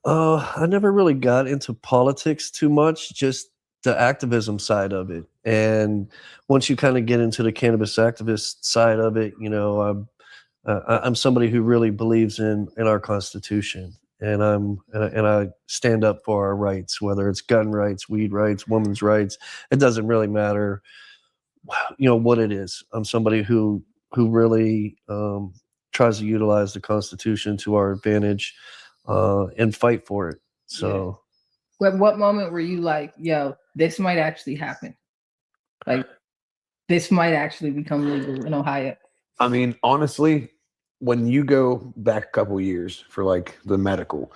I never really got into politics too much, just the activism side of it. And once you kind of get into the cannabis activist side of it, you know, I'm somebody who really believes in our Constitution, and I stand up for our rights, whether it's gun rights, weed rights, women's rights. It doesn't really matter, you know, what it is. I'm somebody who really tries to utilize the Constitution to our advantage and fight for it. So, At what moment were you like, yo, this might actually happen? Like, this might actually become legal in Ohio? I mean, honestly, when you go back a couple years for like the medical,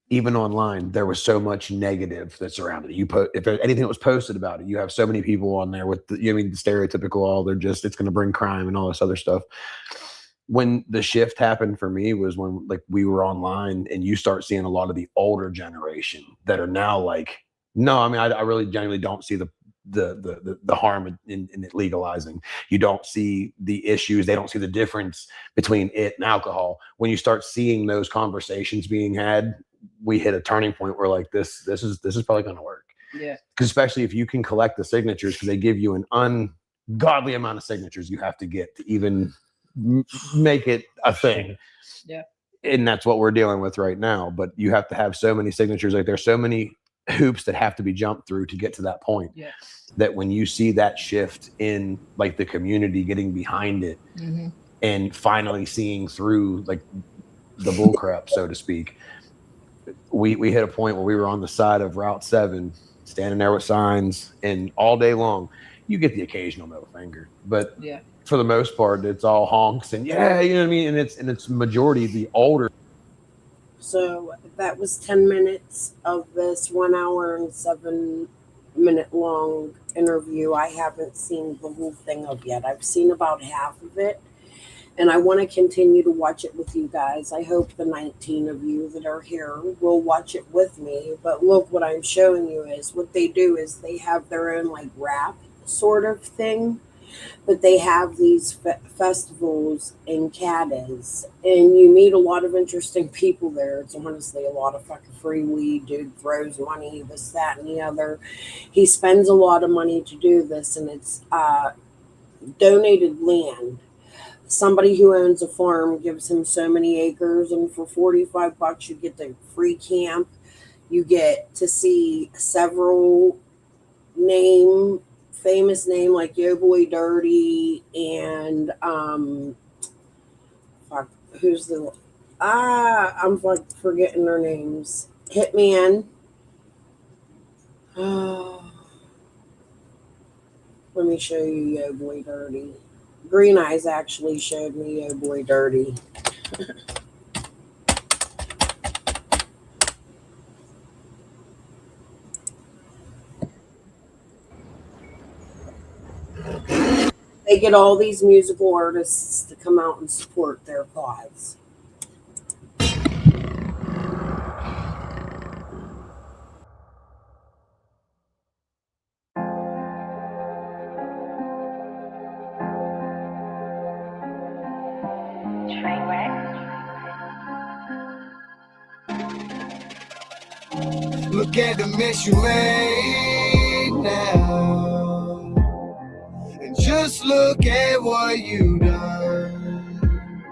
even online, there was so much negative that surrounded it. You put, if anything that was posted about it, you have so many people on there with the, you know, I mean, the stereotypical, oh, they're just, it's going to bring crime and all this other stuff. When the shift happened for me was when like we were online and you start seeing a lot of the older generation that are now like, no, I mean, I really genuinely don't see the harm in it legalizing. You don't see the issues. They don't see the difference between it and alcohol. When you start seeing those conversations being had, we hit a turning point where like this is probably going to work. Yeah. Because especially if you can collect the signatures, because they give you an ungodly amount of signatures you have to get to even make it a thing. Yeah. And that's what we're dealing with right now. But you have to have so many signatures. Like there's so many hoops that have to be jumped through to get to that point. Yeah. That when you see that shift in like the community getting behind it and finally seeing through like the bull crap, so to speak, we hit a point where we were on the side of Route 7, standing there with signs, and all day long, you get the occasional middle finger, but for the most part, it's all honks and yeah, you know what I mean? And it's majority the older. So that was 10 minutes of this 1 hour and 7 minute long interview. I haven't seen the whole thing of yet. I've seen about half of it, and I want to continue to watch it with you guys. I hope the 19 of you that are here will watch it with me. But look, what I'm showing you is what they do is they have their own like rap sort of thing, but they have these festivals in Cadiz, and you meet a lot of interesting people there. It's honestly a lot of fucking free weed. Dude throws money, this, that, and the other. He spends a lot of money to do this, and it's donated land. Somebody who owns a farm gives him so many acres, and for $45 you get the free camp. You get to see several famous name like Yo Boy Dirty and who's the I'm like forgetting their names. Hitman. Let me show you Yo Boy Dirty. Green Eyes actually showed me Yo Boy Dirty. They get all these musical artists to come out and support their cause. Look at the mess you made now. And just look at what you done.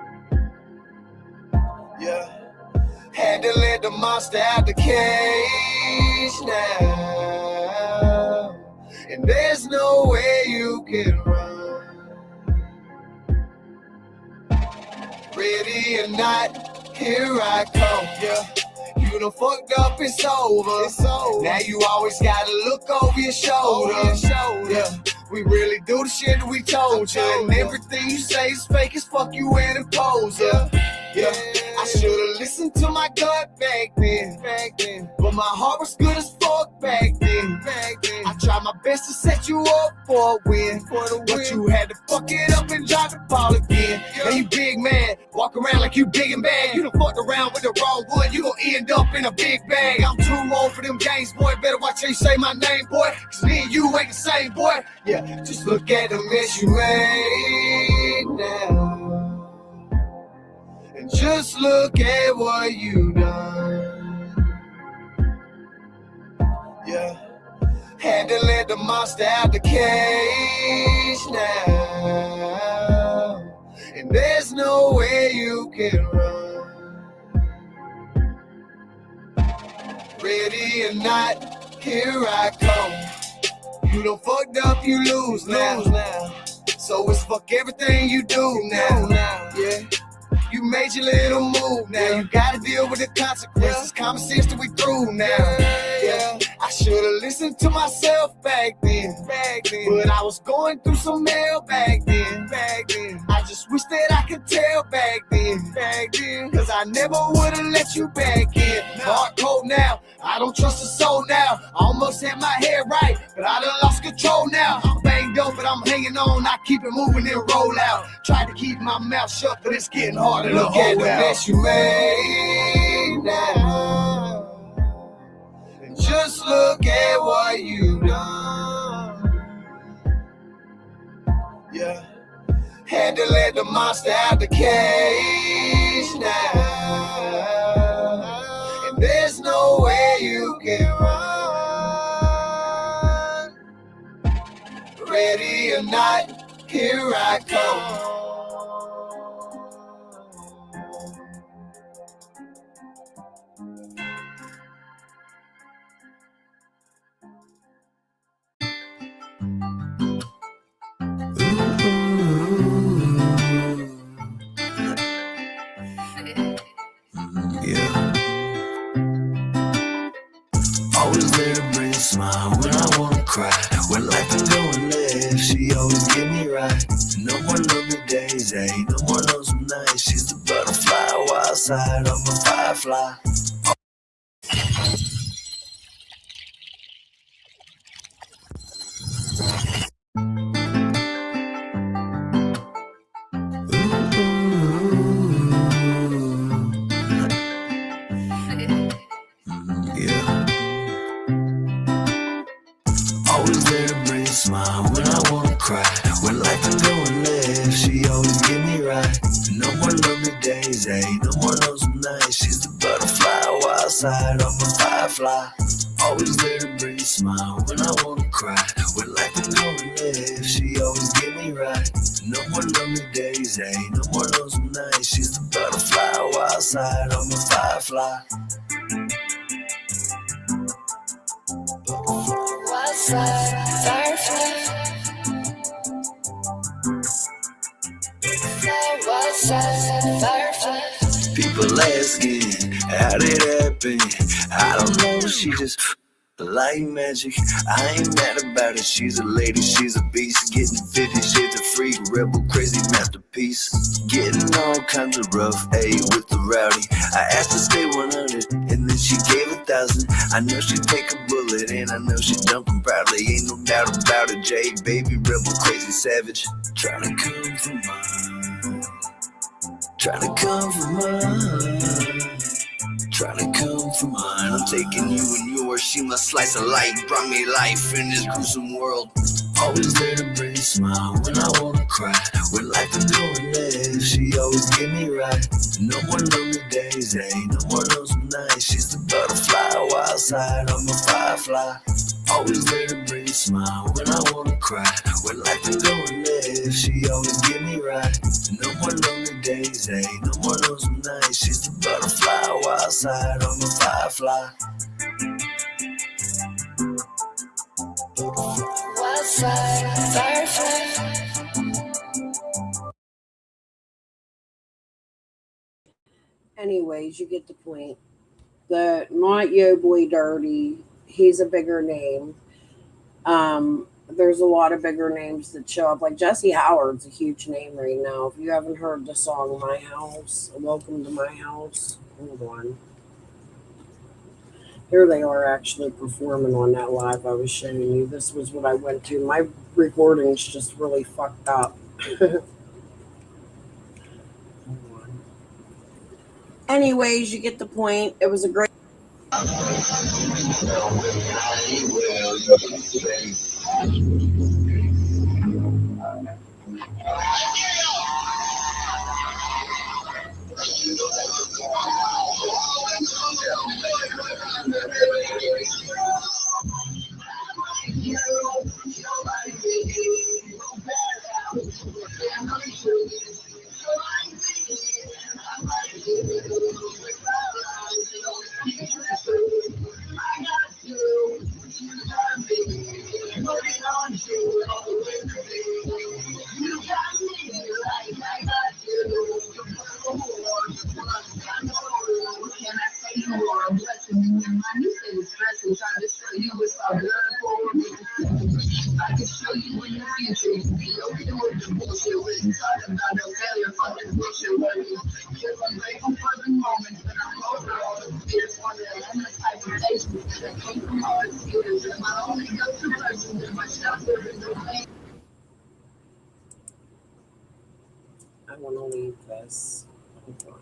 Yeah. Had to let the monster out the cage now. And there's no way you can run. Ready or not, here I come, yeah. You done fucked up, it's over. Now you always gotta look over your shoulder. Yeah, we really do the shit that we told you. And everything you say is fake as fuck, you an imposer. Yeah, I should've listened to my gut back then. But my heart was good as fuck back then. I tried my best to set you up for a win. But you had to fuck it up and drop the ball again. Now you big man, walk around like you big and bad. You done fucked around with the wrong one, you gon' end up in a big bag. I'm too old for them games, boy. Better watch how you say my name, boy. Cause me and you ain't the same, boy. Yeah, just look at the mess you made now. And just look at what you done. Yeah. Had to let the monster out the cage now. And there's no way you can run. Ready or not, here I come. You done fucked up, you lose now. So it's fuck everything you do now. Yeah. You made your little move now. You gotta deal with the consequences. Common sense that we through now. Yeah, I should've listened to myself back then. But I was going through some hell back then. I just wish that I could tell back then. Cause I never would've let you back in. Heart cold now, I don't trust a soul now. I almost had my head right, but I done lost control now. I'm banged up, but I'm hanging on. I keep it moving and roll out. Tried to keep my mouth shut, but it's getting harder. Look at the mess you made now. And just look at what you done. Yeah. Had to let the monster out the cage now. And there's no way you can run. Ready or not, here I come. Always there to bring a smile when I wanna cry. When life is going left, she always get me right. No more lonely days, no more lonesome nights. She's the butterfly, wild side of a firefly. Always there to bring a smile when I wanna cry. When life is going left, she always get me right. No more lonely days, no more lonesome nights. She's the butterfly, wild side of a firefly. Always there to bring a smile when I wanna cry. When life is going left, she always get me right. No more lonely days, no more lonesome nights. She's the butterfly, wild side of a firefly. People asking, how did it happen? I don't know, she just like magic. I ain't mad about it, she's a lady, she's a beast. Getting 50 shades of freak, rebel, crazy masterpiece. Getting all kinds of rough, with the rowdy. I asked her to stay 100, and then she gave 1,000. I know she'd take a bullet, and I know she'd dump them proudly. Ain't no doubt about it, J, baby, rebel, crazy savage. Trying to come for mine. Trying to come for mine. Trying to come for mine. I'm taking you and yours. She my slice of light. Brought me life in this gruesome world. Always there to bring a smile when I wanna cry. When life is going left, she always get me right. No more lonely days, no more lonesome nice. She's the butterfly, wild side, I'm a firefly. Always there to bring a smile when I wanna cry. When life been going left, she always get me right. No more lonely days, hey, no more lonesome nights. She's the butterfly, wild side, I'm a firefly. Wild side, firefly. Anyways, you get the point. The not Yo Boy Dirty, he's a bigger name. There's a lot of bigger names that show up. Like Jesse Howard's a huge name right now. If you haven't heard the song My House, Welcome to My House, hold on. Here they are actually performing on that live I was showing you. This was what I went to. My recording's just really fucked up. Anyways, you get the point. It was a great. I want to leave this. Hold on.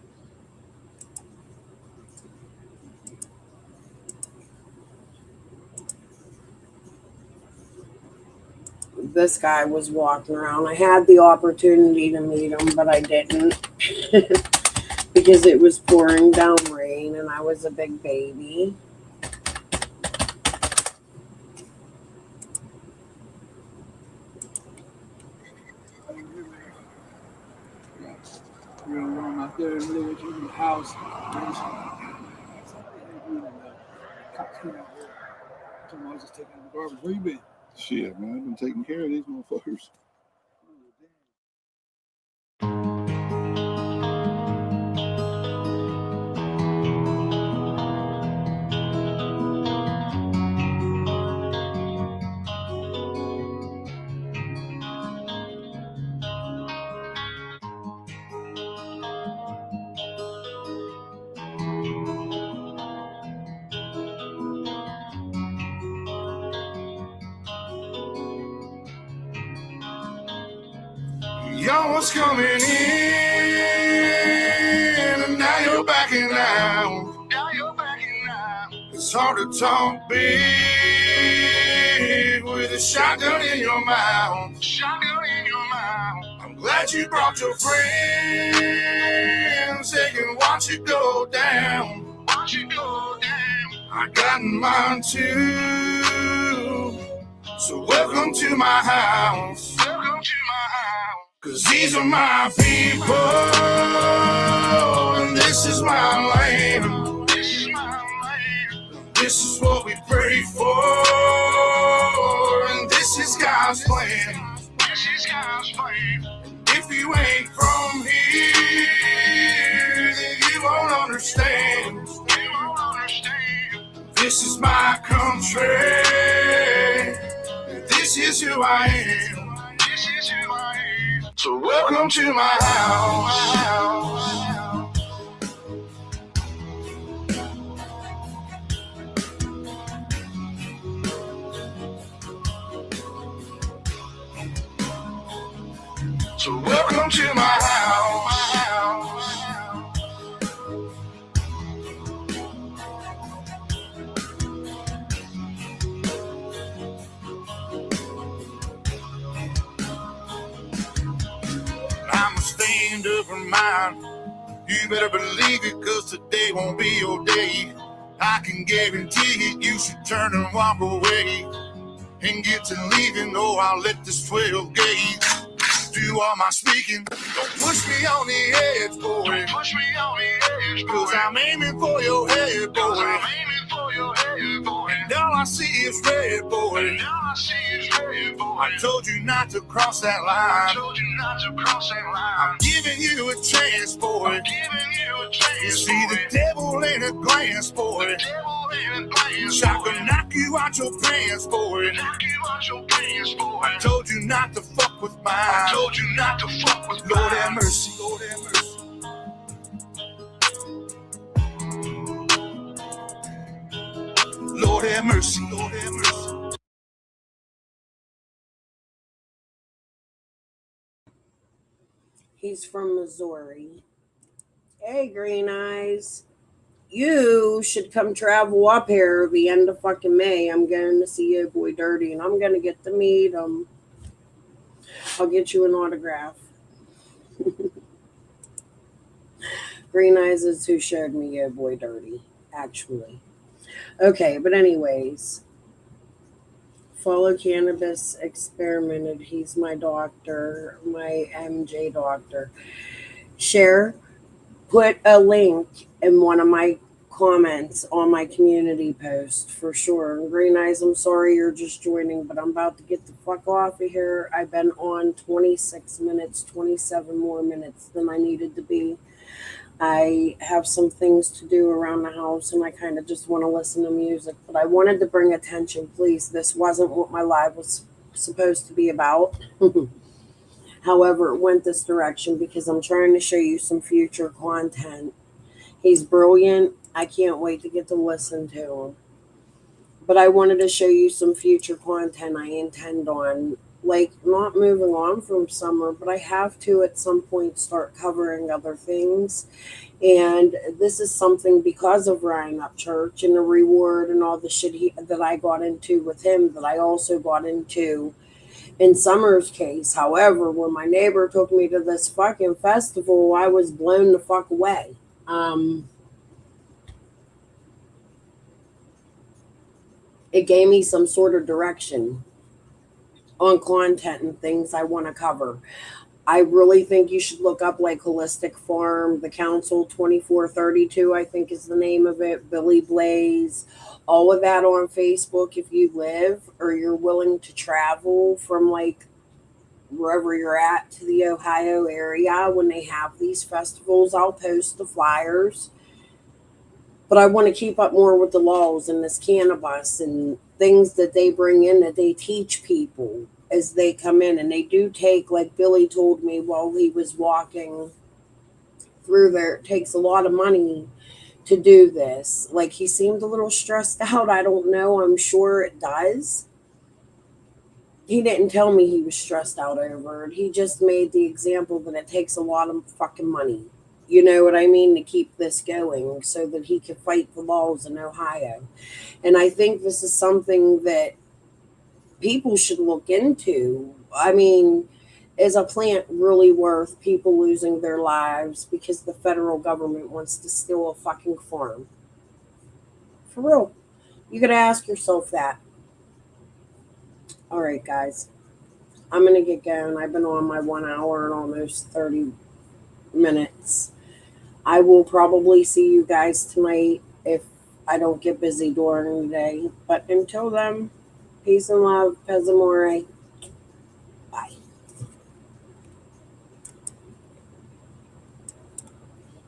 This guy was walking around. I had the opportunity to meet him, but I didn't because it was pouring down rain and I was a big baby. You're gonna run out there and live at your house. Cops came out here. Told me I was just taking the garbage. Where you been? Shit, man, I've been taking care of these motherfuckers. Y'all was coming in, and now you're backing out. It's hard to talk big with a shotgun in your mouth. I'm glad you brought your friends. They can watch you go down. I got mine too. So welcome to my house. Cause these are my people, and this is my land. This is what we pray for, and this is God's plan. If you ain't from here, then you won't understand. This is my country, and this is who I am. So welcome to my house. So welcome to my house. I'm a stand-up for mine. You better believe it, cause today won't be your day. I can guarantee it, you should turn and walk away and get to leaving, or I'll let this 12 gauge do all my speaking. Don't push me on the edge, boy. Don't push me on the edge, boy. Cause I'm aiming for your head, boy. I'm aiming for your head, boy. And all I see is red, boy. And all I see is red, boy. I told you not to cross that line. I told you not to cross that line. I'm giving you a chance, boy. I'm giving you a chance, you see, boy. The devil ain't a glance, boy. The devil ain't a glance, boy. I can knock you out your pants, boy. Knock you out your pants, boy. I told you not to fuck with mine. I told you not to fuck with Lord have mercy. Lord have mercy. Lord have mercy. Lord have mercy. He's from Missouri. Hey, Green Eyes. You should come travel up here the end of fucking May. I'm going to see your boy Dirty, and I'm going to get to meet him. I'll get you an autograph. Green Eyes is who showed me your boy Dirty, actually. Okay, but anyways. Follow Cannabis Experimented. He's my doctor, my MJ doctor. Share, put a link in one of my comments on my community post for sure. And Green Eyes, I'm sorry you're just joining, but I'm about to get the fuck off of here. I've been on 26 minutes, 27 more minutes than I needed to be. I have some things to do around the house, and I kind of just want to listen to music. But I wanted to bring attention, please. This wasn't what my live was supposed to be about. However, it went this direction because I'm trying to show you some future content. He's brilliant. I can't wait to get to listen to him. But I wanted to show you some future content I intend on. Like, not moving on from summer, but I have to at some point start covering other things. And this is something because of Ryan Upchurch and the reward and all the shit that I got into with him that I also got into in Summer's case. However, when my neighbor took me to this fucking festival, I was blown the fuck away. It gave me some sort of direction on content and things I want to cover. I really think you should look up like Holistic Farm, The Council 2432, I think is the name of it, Billy Blaze, all of that on Facebook if you live or you're willing to travel from like wherever you're at to the Ohio area when they have these festivals. I'll post the flyers. But I want to keep up more with the laws and this cannabis and things that they bring in that they teach people as they come in. And they do take, like Billy told me while he was walking through there, it takes a lot of money to do this. Like, he seemed a little stressed out. I don't know. I'm sure it does. He didn't tell me he was stressed out over it. He just made the example that it takes a lot of fucking money. You know what I mean? To keep this going so that he could fight the laws in Ohio. And I think this is something that people should look into. I mean, is a plant really worth people losing their lives because the federal government wants to steal a fucking farm? For real. You got to ask yourself that. All right, guys. I'm going to get going. I've been on my 1 hour and almost 30 minutes. I will probably see you guys tonight if I don't get busy during the day. But until then, peace and love, Pez Amore.